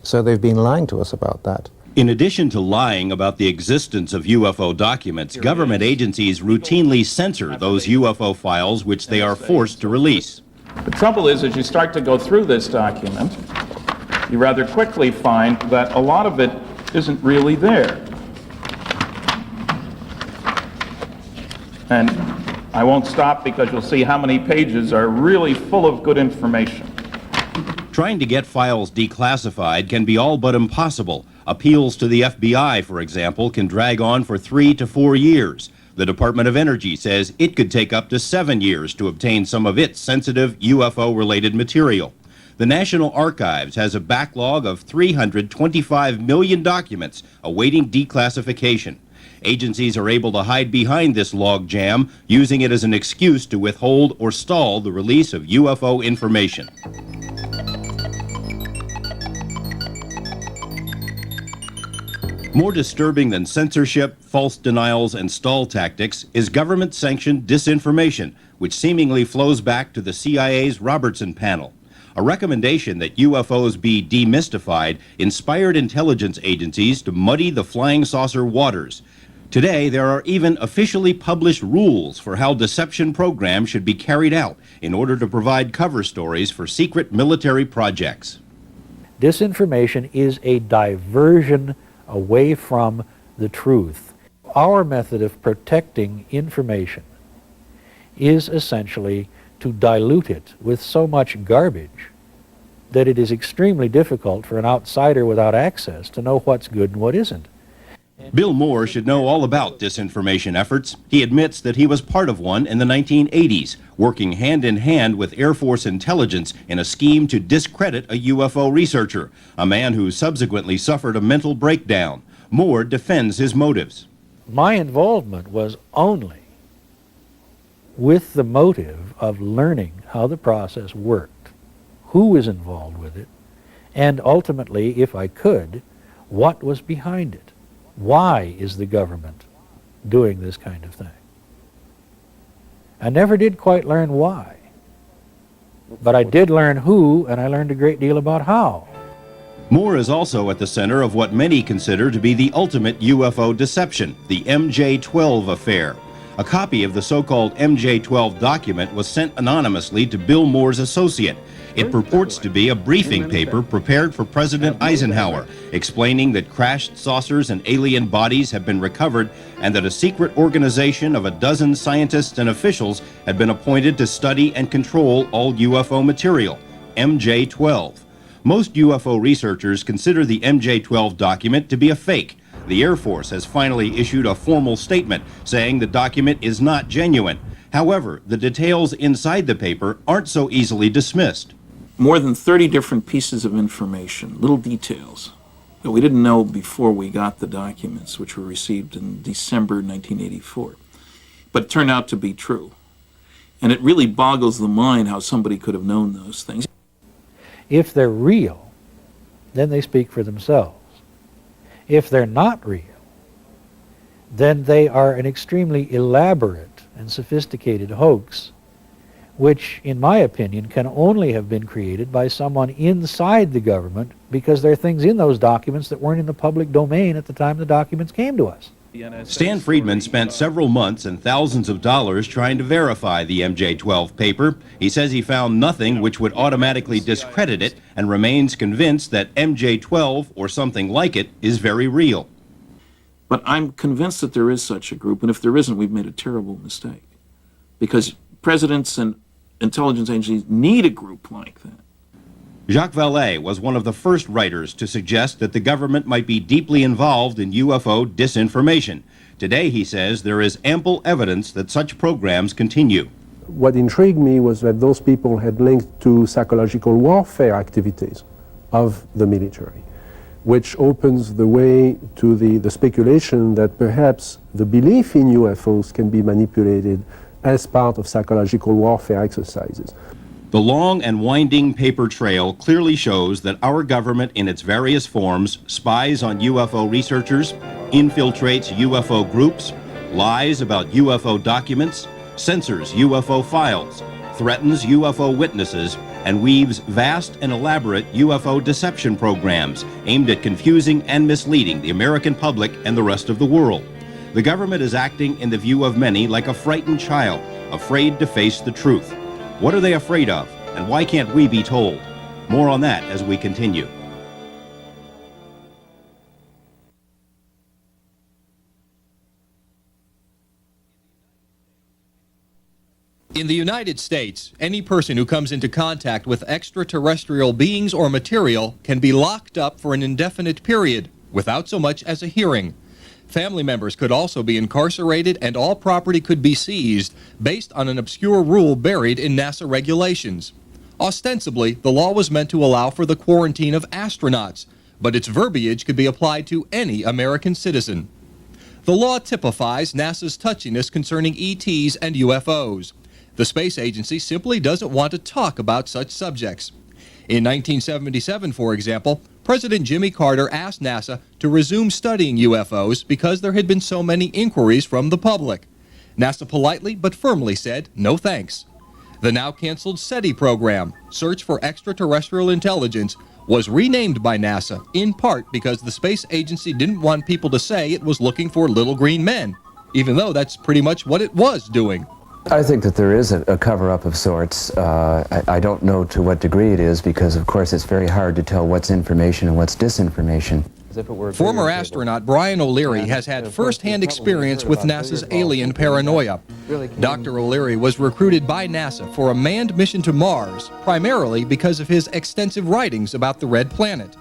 So they've been lying to us about that. In addition to lying about the existence of UFO documents, government agencies routinely censor those UFO files which they are forced to release. The trouble is, as you start to go through this document, you rather quickly find that a lot of it isn't really there. And I won't stop because you'll see how many pages are really full of good information. Trying to get files declassified can be all but impossible. Appeals to the FBI, for example, can drag on for 3 to 4 years. The Department of Energy says it could take up to 7 years to obtain some of its sensitive UFO-related material. The National Archives has a backlog of 325 million documents awaiting declassification. Agencies are able to hide behind this log jam, using it as an excuse to withhold or stall the release of UFO information. More disturbing than censorship, false denials, and stall tactics is government-sanctioned disinformation, which seemingly flows back to the CIA's Robertson panel. A recommendation that UFOs be demystified inspired intelligence agencies to muddy the flying saucer waters. Today, there are even officially published rules for how deception programs should be carried out in order to provide cover stories for secret military projects. Disinformation is a diversion away from the truth. Our method of protecting information is essentially to dilute it with so much garbage that it is extremely difficult for an outsider without access to know what's good and what isn't. Bill Moore should know all about disinformation efforts. He admits that he was part of one in the 1980s, working hand in hand with Air Force intelligence in a scheme to discredit a UFO researcher, a man who subsequently suffered a mental breakdown. Moore defends his motives. My involvement was only with the motive of learning how the process worked, who was involved with it, and ultimately, if I could, what was behind it. Why is the government doing this kind of thing? I never did quite learn why, but I did learn who, and I learned a great deal about how. Moore is also at the center of what many consider to be the ultimate UFO deception, the MJ-12 affair. A copy of the so-called MJ-12 document was sent anonymously to Bill Moore's associate. It purports to be a briefing paper prepared for President Eisenhower, explaining that crashed saucers and alien bodies have been recovered and that a secret organization of a dozen scientists and officials had been appointed to study and control all UFO material, MJ-12. Most UFO researchers consider the MJ-12 document to be a fake. The Air Force has finally issued a formal statement saying the document is not genuine. However, the details inside the paper aren't so easily dismissed. More than 30 different pieces of information, little details that we didn't know before we got the documents, which were received in December 1984, but turned out to be true. And it really boggles the mind how somebody could have known those things. If they're real, then they speak for themselves. If they're not real, then they are an extremely elaborate and sophisticated hoax, which, in my opinion, can only have been created by someone inside the government, because there are things in those documents that weren't in the public domain at the time the documents came to us. Stan Friedman spent several months and thousands of dollars trying to verify the MJ-12 paper. He says he found nothing which would automatically discredit it and remains convinced that MJ-12, or something like it, is very real. But I'm convinced that there is such a group, and if there isn't, we've made a terrible mistake. Because presidents and intelligence agencies need a group like that. Jacques Vallée was one of the first writers to suggest that the government might be deeply involved in UFO disinformation. Today, he says, there is ample evidence that such programs continue. What intrigued me was that those people had linked to psychological warfare activities of the military, which opens the way to the speculation that perhaps the belief in UFOs can be manipulated as part of psychological warfare exercises. The long and winding paper trail clearly shows that our government in its various forms spies on UFO researchers, infiltrates UFO groups, lies about UFO documents, censors UFO files, threatens UFO witnesses, and weaves vast and elaborate UFO deception programs aimed at confusing and misleading the American public and the rest of the world. The government is acting in the view of many like a frightened child, afraid to face the truth. What are they afraid of, and why can't we be told? More on that as we continue. In the United States, any person who comes into contact with extraterrestrial beings or material can be locked up for an indefinite period without so much as a hearing. Family members could also be incarcerated, and all property could be seized based on an obscure rule buried in NASA regulations. Ostensibly, the law was meant to allow for the quarantine of astronauts, but its verbiage could be applied to any American citizen. The law typifies NASA's touchiness concerning ETs and UFOs. The space agency simply doesn't want to talk about such subjects. In 1977, for example, President Jimmy Carter asked NASA to resume studying UFOs because there had been so many inquiries from the public. NASA politely but firmly said, no thanks. The now canceled SETI program, Search for Extraterrestrial Intelligence, was renamed by NASA in part because the space agency didn't want people to say it was looking for little green men, even though that's pretty much what it was doing. I think that there is a cover-up of sorts. I don't know to what degree it is, because of course it's very hard to tell what's information and what's disinformation. Former astronaut Brian O'Leary has had first-hand experience with NASA's alien paranoia. Dr. O'Leary was recruited by NASA for a manned mission to Mars, primarily because of his extensive writings about the Red Planet.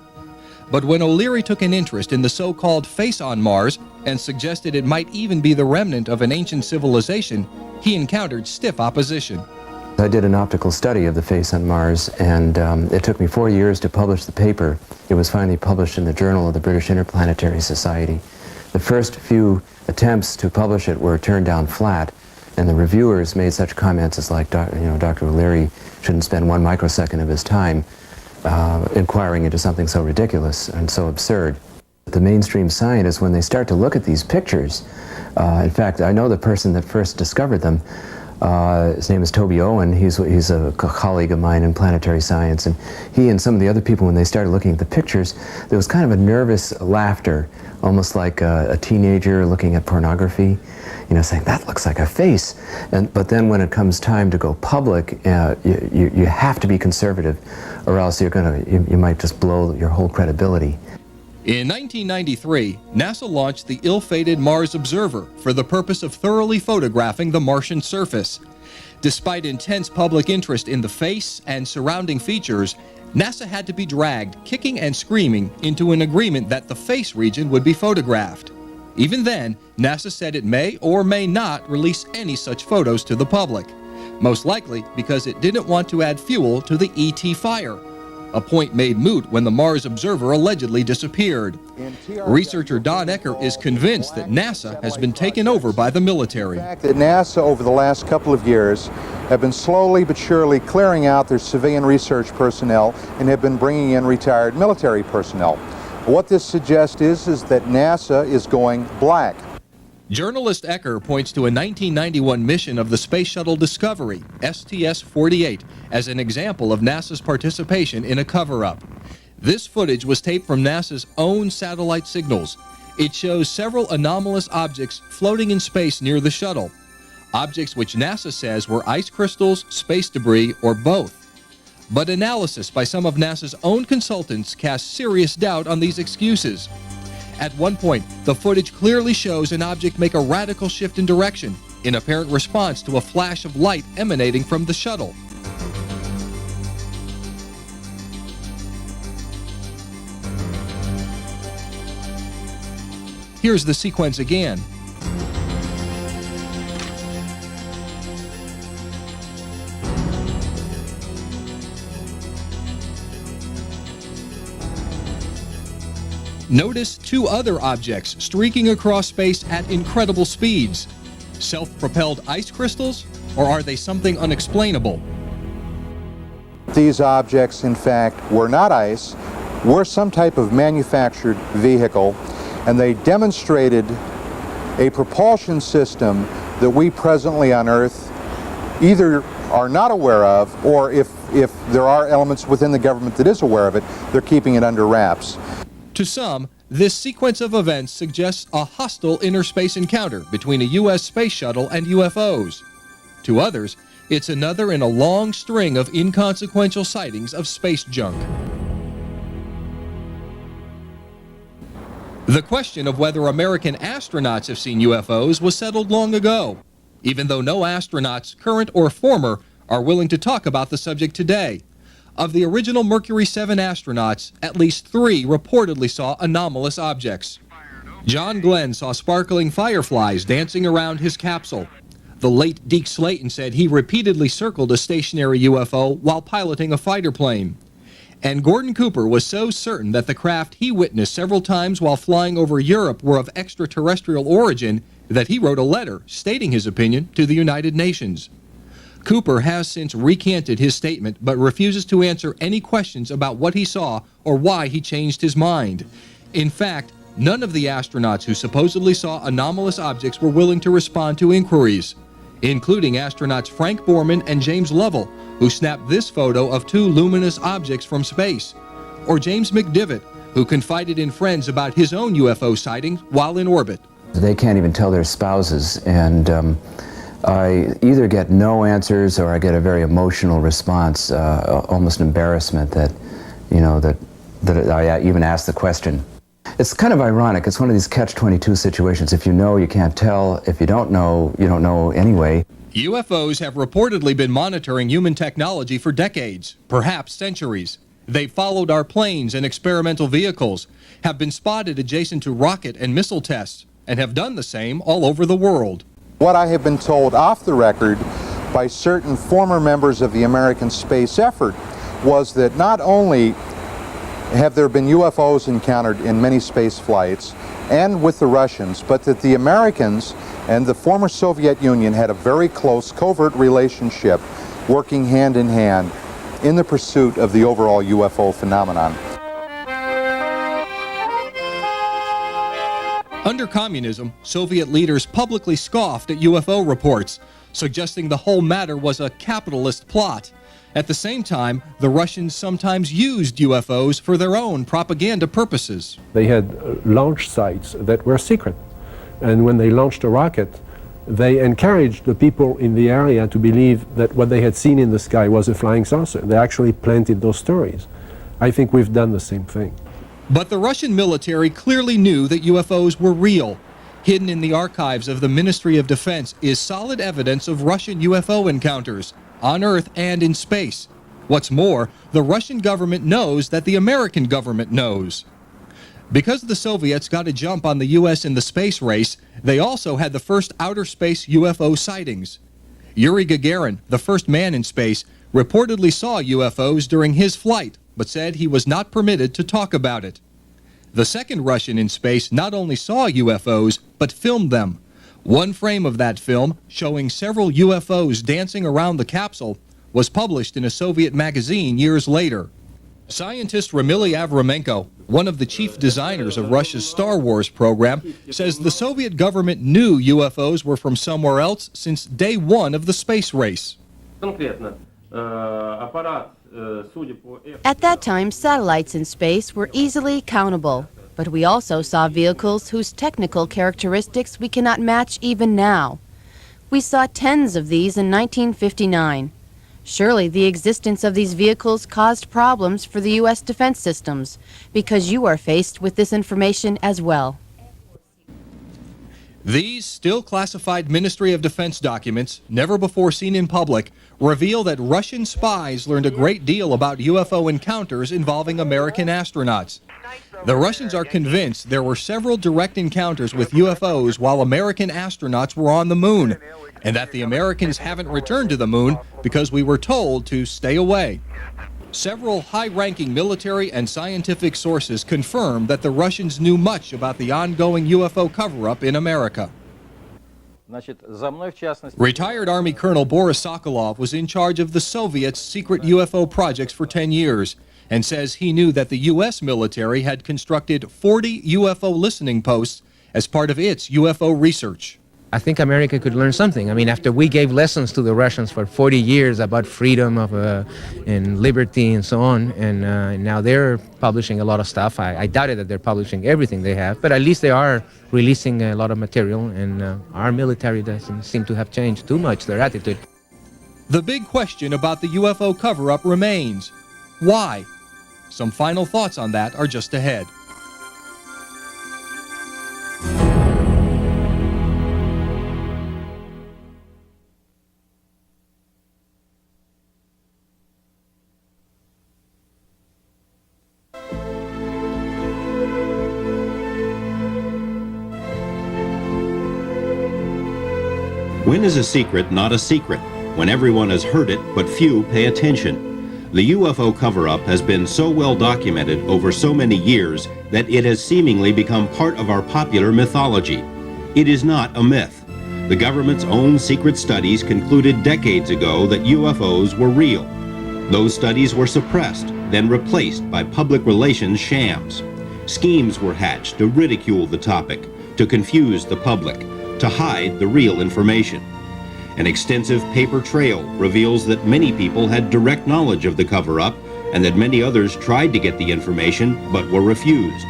But when O'Leary took an interest in the so-called face on Mars and suggested it might even be the remnant of an ancient civilization, he encountered stiff opposition. I did an optical study of the face on Mars, and it took me 4 years to publish the paper. It was finally published in the Journal of the British Interplanetary Society. The first few attempts to publish it were turned down flat, and the reviewers made such comments as like, Dr. O'Leary shouldn't spend 1 microsecond of his time inquiring into something so ridiculous and so absurd. The mainstream scientists, when they start to look at these pictures, in fact, I know the person that first discovered them. His name is Toby Owen. He's a colleague of mine in planetary science, and he and some of the other people, when they started looking at the pictures, there was kind of a nervous laughter, almost like a teenager looking at pornography, saying, that looks like a face. But then when it comes time to go public, you have to be conservative, or else you might just blow your whole credibility. In 1993, NASA launched the ill-fated Mars Observer for the purpose of thoroughly photographing the Martian surface. Despite intense public interest in the face and surrounding features, NASA had to be dragged, kicking and screaming, into an agreement that the face region would be photographed. Even then, NASA said it may or may not release any such photos to the public, most likely because it didn't want to add fuel to the ET fire, a point made moot when the Mars Observer allegedly disappeared. Researcher Don Ecker is convinced that NASA has been taken over by the military. The fact that NASA over the last couple of years have been slowly but surely clearing out their civilian research personnel and have been bringing in retired military personnel. What this suggests is that NASA is going black. Journalist Ecker points to a 1991 mission of the Space Shuttle Discovery, STS-48, as an example of NASA's participation in a cover-up. This footage was taped from NASA's own satellite signals. It shows several anomalous objects floating in space near the shuttle. Objects which NASA says were ice crystals, space debris, or both. But analysis by some of NASA's own consultants casts serious doubt on these excuses. At one point, the footage clearly shows an object make a radical shift in direction, in apparent response to a flash of light emanating from the shuttle. Here's the sequence again. Notice two other objects streaking across space at incredible speeds. Self-propelled ice crystals, or are they something unexplainable? These objects, in fact, were not ice, were some type of manufactured vehicle, and they demonstrated a propulsion system that we presently on Earth either are not aware of, or if there are elements within the government that is aware of it, they're keeping it under wraps. To some, this sequence of events suggests a hostile inner space encounter between a U.S. space shuttle and UFOs. To others, it's another in a long string of inconsequential sightings of space junk. The question of whether American astronauts have seen UFOs was settled long ago, even though no astronauts, current or former, are willing to talk about the subject today. Of the original Mercury 7 astronauts, at least 3 reportedly saw anomalous objects. John Glenn saw sparkling fireflies dancing around his capsule. The late Deke Slayton said he repeatedly circled a stationary UFO while piloting a fighter plane. And Gordon Cooper was so certain that the craft he witnessed several times while flying over Europe were of extraterrestrial origin that he wrote a letter stating his opinion to the United Nations. Cooper has since recanted his statement but refuses to answer any questions about what he saw or why he changed his mind. In fact, none of the astronauts who supposedly saw anomalous objects were willing to respond to inquiries, including astronauts Frank Borman and James Lovell, who snapped this photo of 2 luminous objects from space, or James McDivitt, who confided in friends about his own UFO sightings while in orbit. They can't even tell their spouses, and I either get no answers or I get a very emotional response, almost embarrassment that, that I even asked the question. It's kind of ironic. It's one of these catch-22 situations. If you know, you can't tell. If you don't know anyway. UFOs have reportedly been monitoring human technology for decades, perhaps centuries. They've followed our planes and experimental vehicles, have been spotted adjacent to rocket and missile tests, and have done the same all over the world. What I have been told off the record by certain former members of the American space effort was that not only have there been UFOs encountered in many space flights and with the Russians, but that the Americans and the former Soviet Union had a very close covert relationship, working hand in hand in the pursuit of the overall UFO phenomenon. Under communism, Soviet leaders publicly scoffed at UFO reports, suggesting the whole matter was a capitalist plot. At the same time, the Russians sometimes used UFOs for their own propaganda purposes. They had launch sites that were secret, and when they launched a rocket, they encouraged the people in the area to believe that what they had seen in the sky was a flying saucer. They actually planted those stories. I think we've done the same thing. But the Russian military clearly knew that UFOs were real. Hidden in the archives of the Ministry of Defense is solid evidence of Russian UFO encounters, on Earth and in space. What's more, the Russian government knows that the American government knows. Because the Soviets got a jump on the U.S. in the space race, they also had the first outer space UFO sightings. Yuri Gagarin, the first man in space, reportedly saw UFOs during his flight, but said he was not permitted to talk about it. The second Russian in space not only saw UFOs, but filmed them. One frame of that film, showing several UFOs dancing around the capsule, was published in a Soviet magazine years later. Scientist Ramily Avramenko, one of the chief designers of Russia's Star Wars program, says the Soviet government knew UFOs were from somewhere else since day one of the space race. At that time, satellites in space were easily countable, but we also saw vehicles whose technical characteristics we cannot match even now. We saw tens of these in 1959. Surely the existence of these vehicles caused problems for the U.S. defense systems, because you are faced with this information as well. These still classified Ministry of Defense documents, never before seen in public, reveal that Russian spies learned a great deal about UFO encounters involving American astronauts. The Russians are convinced there were several direct encounters with UFOs while American astronauts were on the moon, and that the Americans haven't returned to the moon because we were told to stay away. Several high-ranking military and scientific sources confirm that the Russians knew much about the ongoing UFO cover-up in America. Retired Army Colonel Boris Sokolov was in charge of the Soviets' secret UFO projects for 10 years and says he knew that the U.S. military had constructed 40 UFO listening posts as part of its UFO research. I think America could learn something. I mean, after we gave lessons to the Russians for 40 years about freedom and liberty and so on, and now they're publishing a lot of stuff. I doubted that they're publishing everything they have, but at least they are releasing a lot of material, and our military doesn't seem to have changed too much, their attitude. The big question about the UFO cover-up remains. Why? Some final thoughts on that are just ahead. When is a secret not a secret? When everyone has heard it, but few pay attention. The UFO cover-up has been so well documented over so many years that it has seemingly become part of our popular mythology. It is not a myth. The government's own secret studies concluded decades ago that UFOs were real. Those studies were suppressed, then replaced by public relations shams. Schemes were hatched to ridicule the topic, to confuse the public, to hide the real information. An extensive paper trail reveals that many people had direct knowledge of the cover-up and that many others tried to get the information but were refused.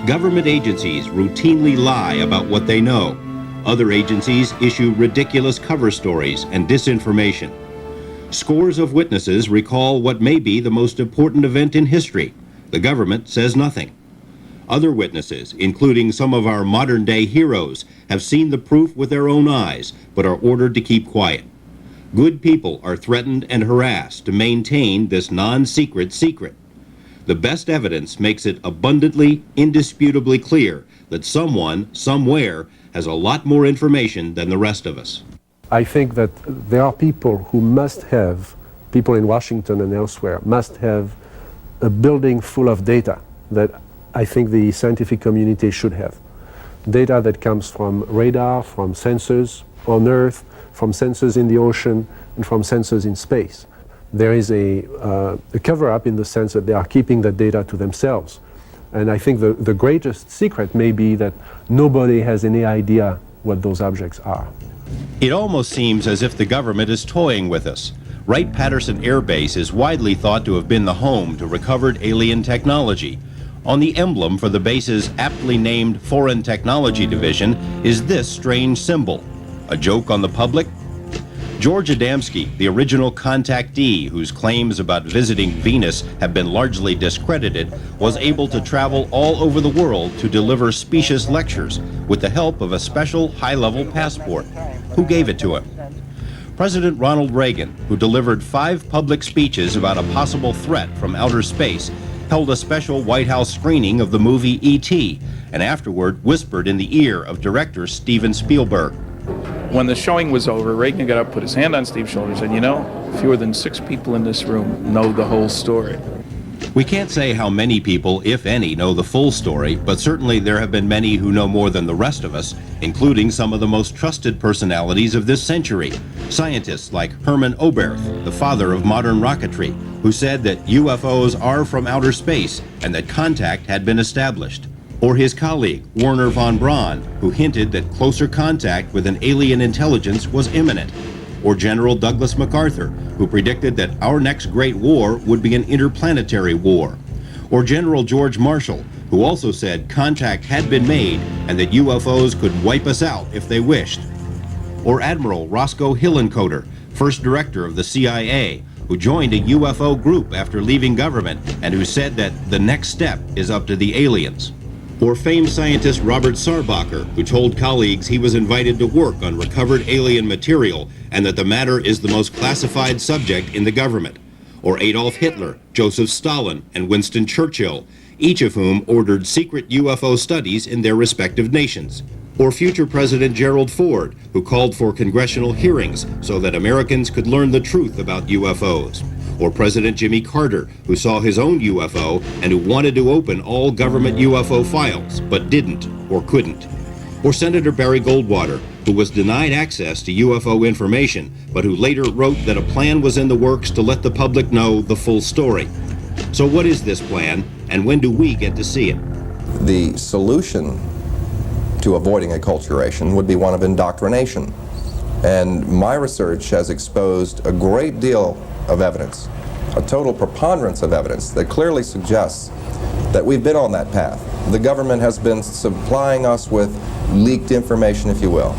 Government agencies routinely lie about what they know. Other agencies issue ridiculous cover stories and disinformation. Scores of witnesses recall what may be the most important event in history. The government says nothing. Other witnesses, including some of our modern-day heroes, have seen the proof with their own eyes, but are ordered to keep quiet. Good people are threatened and harassed to maintain this non-secret secret. The best evidence makes it abundantly, indisputably clear that someone, somewhere, has a lot more information than the rest of us. I think that there are people who must have, people in Washington and elsewhere, must have a building full of data that I think the scientific community should have. Data that comes from radar, from sensors on Earth, from sensors in the ocean, and from sensors in space. There is a cover-up in the sense that they are keeping the data to themselves. And I think the greatest secret may be that nobody has any idea what those objects are. It almost seems as if the government is toying with us. Wright-Patterson Air Base is widely thought to have been the home to recovered alien technology. On the emblem for the base's aptly named Foreign Technology Division is this strange symbol. A joke on the public? George Adamski, the original contactee whose claims about visiting Venus have been largely discredited, was able to travel all over the world to deliver specious lectures with the help of a special high-level passport. Who gave it to him? President Ronald Reagan, who delivered 5 public speeches about a possible threat from outer space, held a special White House screening of the movie E.T. and afterward whispered in the ear of director Steven Spielberg. When the showing was over, Reagan got up, put his hand on Steve's shoulder and said, you know, fewer than 6 people in this room know the whole story. We can't say how many people, if any, know the full story, but certainly there have been many who know more than the rest of us, including some of the most trusted personalities of this century. Scientists like Herman Oberth, the father of modern rocketry, who said that UFOs are from outer space and that contact had been established. Or his colleague, Werner von Braun, who hinted that closer contact with an alien intelligence was imminent. Or General Douglas MacArthur, who predicted that our next great war would be an interplanetary war. Or General George Marshall, who also said contact had been made and that UFOs could wipe us out if they wished. Or Admiral Roscoe Hillenkoetter, first director of the CIA, who joined a UFO group after leaving government and who said that the next step is up to the aliens. Or famed scientist Robert Sarbacher, who told colleagues he was invited to work on recovered alien material and that the matter is the most classified subject in the government. Or Adolf Hitler, Joseph Stalin, and Winston Churchill, each of whom ordered secret UFO studies in their respective nations. Or future President Gerald Ford, who called for congressional hearings so that Americans could learn the truth about UFOs. Or President Jimmy Carter, who saw his own UFO and who wanted to open all government UFO files, but didn't or couldn't. Or Senator Barry Goldwater, who was denied access to UFO information, but who later wrote that a plan was in the works to let the public know the full story. So what is this plan, and when do we get to see it? The solution to avoiding acculturation would be one of indoctrination. And my research has exposed a great deal of evidence, a total preponderance of evidence that clearly suggests that we've been on that path. The government has been supplying us with leaked information, if you will.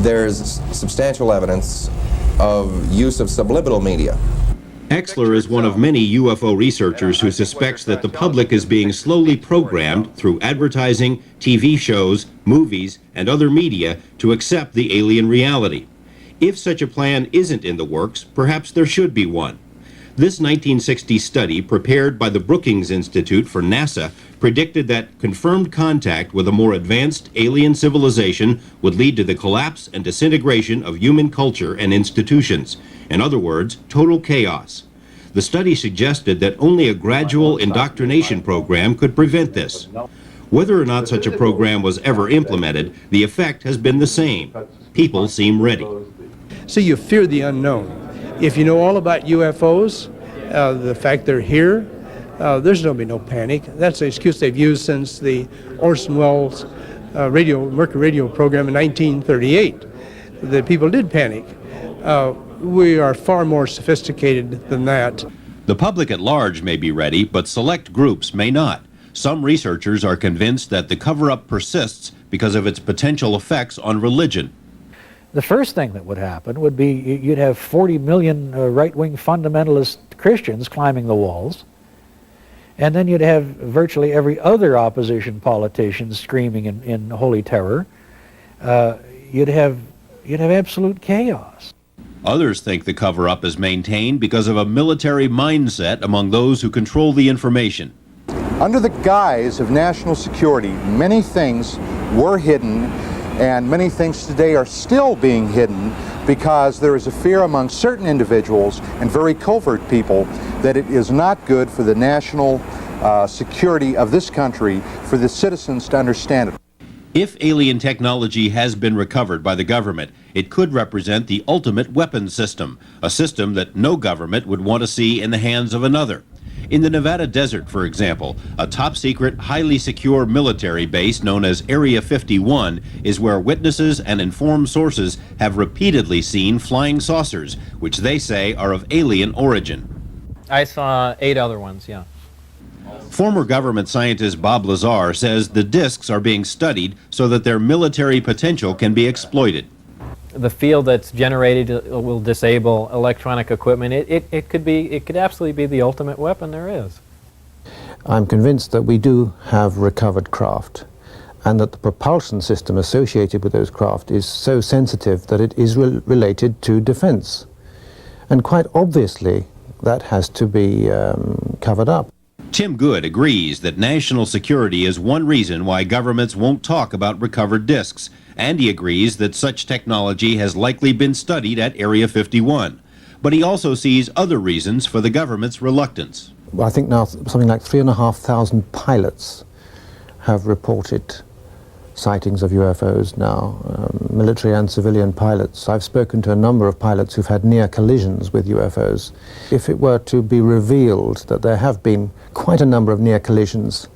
There's substantial evidence of use of subliminal media. Exler is one of many UFO researchers who suspects that the public is being slowly programmed through advertising, TV shows, movies, and other media to accept the alien reality. If such a plan isn't in the works, perhaps there should be one. This 1960 study, prepared by the Brookings Institute for NASA, predicted that confirmed contact with a more advanced alien civilization would lead to the collapse and disintegration of human culture and institutions. In other words, total chaos. The study suggested that only a gradual indoctrination program could prevent this. Whether or not such a program was ever implemented, the effect has been the same. People seem ready. So you fear the unknown. If you know all about UFOs, the fact they're here, there's going to be no panic. That's the excuse they've used since the Orson Welles Mercury radio program in 1938. The people did panic. We are far more sophisticated than that. The public at large may be ready, but select groups may not. Some researchers are convinced that the cover-up persists because of its potential effects on religion. The first thing that would happen would be you'd have 40 million right-wing fundamentalist Christians climbing the walls, and then you'd have virtually every other opposition politician screaming in holy terror. You'd have absolute chaos. Others think the cover-up is maintained because of a military mindset among those who control the information. Under the guise of national security, many things were hidden, and many things today are still being hidden because there is a fear among certain individuals and very covert people that it is not good for the national security of this country for the citizens to understand it. If alien technology has been recovered by the government, it could represent the ultimate weapons system, a system that no government would want to see in the hands of another. In the Nevada desert, for example, a top-secret, highly secure military base known as Area 51 is where witnesses and informed sources have repeatedly seen flying saucers, which they say are of alien origin. I saw 8 other ones, yeah. Former government scientist Bob Lazar says the discs are being studied so that their military potential can be exploited. The field that's generated will disable electronic equipment. It could absolutely be the ultimate weapon there is. I'm convinced that we do have recovered craft, and that the propulsion system associated with those craft is so sensitive that it is related to defense. And quite obviously, that has to be covered up. Tim Good agrees that national security is one reason why governments won't talk about recovered discs, and he agrees that such technology has likely been studied at Area 51. But he also sees other reasons for the government's reluctance. I think now something like 3,500 pilots have reported sightings of UFOs now, military and civilian pilots. I've spoken to a number of pilots who've had near collisions with UFOs. If it were to be revealed that there have been quite a number of near collisions,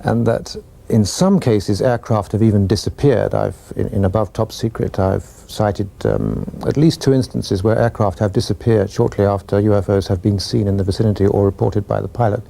and that in some cases aircraft have even disappeared, in Above Top Secret I've cited at least 2 instances where aircraft have disappeared shortly after UFOs have been seen in the vicinity or reported by the pilot.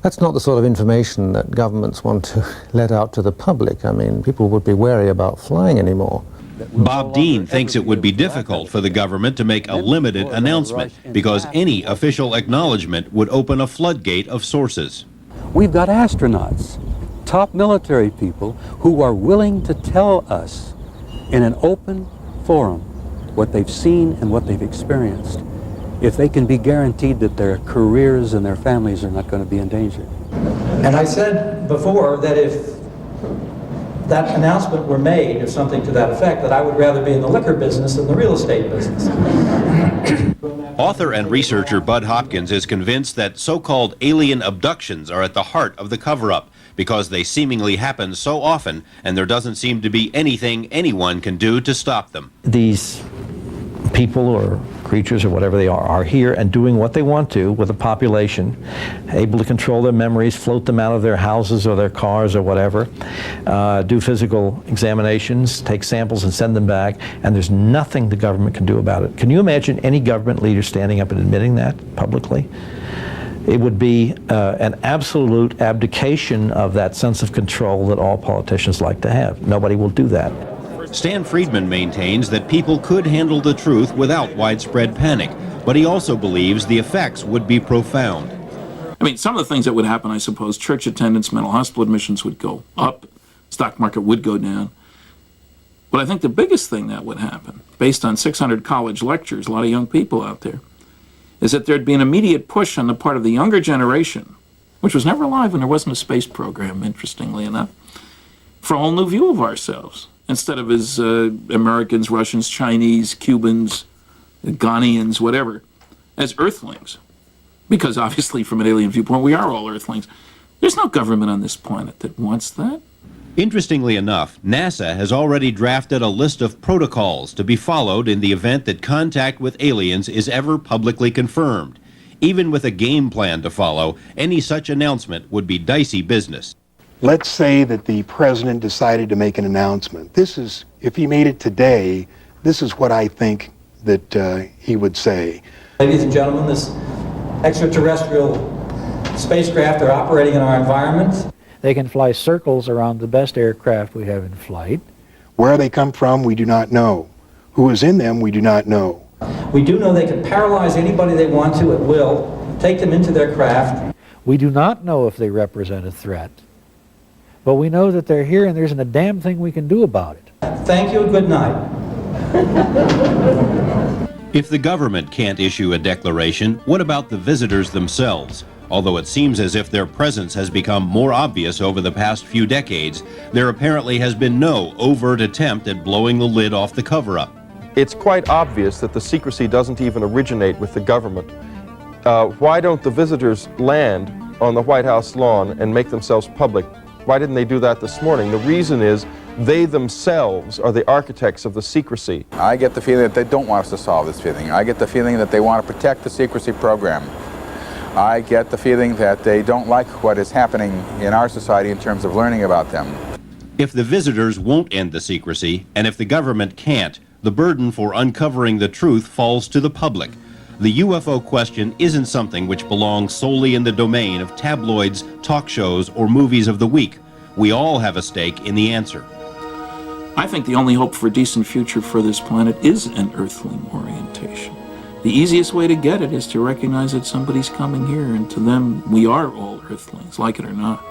That's not the sort of information that governments want to let out to the public. I mean, people would be wary about flying anymore. Bob Dean thinks it would be difficult for the government to make a limited announcement because any official acknowledgement would open a floodgate of sources. We've got astronauts, top military people who are willing to tell us in an open forum what they've seen and what they've experienced, if they can be guaranteed that their careers and their families are not going to be in danger. And I said before that if that announcement were made, or something to that effect, that I would rather be in the liquor business than the real estate business. Author and researcher Bud Hopkins is convinced that so-called alien abductions are at the heart of the cover-up because they seemingly happen so often and there doesn't seem to be anything anyone can do to stop them. These people or creatures or whatever they are here and doing what they want to with the population, able to control their memories, float them out of their houses or their cars or whatever, do physical examinations, take samples and send them back, and there's nothing the government can do about it. Can you imagine any government leader standing up and admitting that publicly? It would be an absolute abdication of that sense of control that all politicians like to have. Nobody will do that. Stan Friedman maintains that people could handle the truth without widespread panic, but he also believes the effects would be profound. I mean, some of the things that would happen, I suppose, church attendance, mental hospital admissions would go up, stock market would go down. But I think the biggest thing that would happen, based on 600 college lectures, a lot of young people out there, is that there'd be an immediate push on the part of the younger generation, which was never alive when there wasn't a space program, interestingly enough, for a whole new view of ourselves. Instead of as Americans, Russians, Chinese, Cubans, Ghanaians, whatever, as Earthlings. Because obviously, from an alien viewpoint, we are all Earthlings. There's no government on this planet that wants that. Interestingly enough, NASA has already drafted a list of protocols to be followed in the event that contact with aliens is ever publicly confirmed. Even with a game plan to follow, any such announcement would be dicey business. Let's say that the president decided to make an announcement. This is, if he made it today, this is what I think that he would say. Ladies and gentlemen, this extraterrestrial spacecraft are operating in our environment. They can fly circles around the best aircraft we have in flight. Where they come from, we do not know. Who is in them, we do not know. We do know they can paralyze anybody they want to at will, take them into their craft. We do not know if they represent a threat. But we know that they're here and there isn't a damn thing we can do about it. Thank you and good night. If the government can't issue a declaration, what about the visitors themselves? Although it seems as if their presence has become more obvious over the past few decades, there apparently has been no overt attempt at blowing the lid off the cover-up. It's quite obvious that the secrecy doesn't even originate with the government. Why don't the visitors land on the White House lawn and make themselves public? Why didn't they do that this morning? The reason is they themselves are the architects of the secrecy. I get the feeling that they don't want us to solve this feeling. I get the feeling that they want to protect the secrecy program. I get the feeling that they don't like what is happening in our society in terms of learning about them. If the visitors won't end the secrecy, and if the government can't, the burden for uncovering the truth falls to the public. The UFO question isn't something which belongs solely in the domain of tabloids, talk shows, or movies of the week. We all have a stake in the answer. I think the only hope for a decent future for this planet is an Earthling orientation. The easiest way to get it is to recognize that somebody's coming here, and to them, we are all Earthlings, like it or not.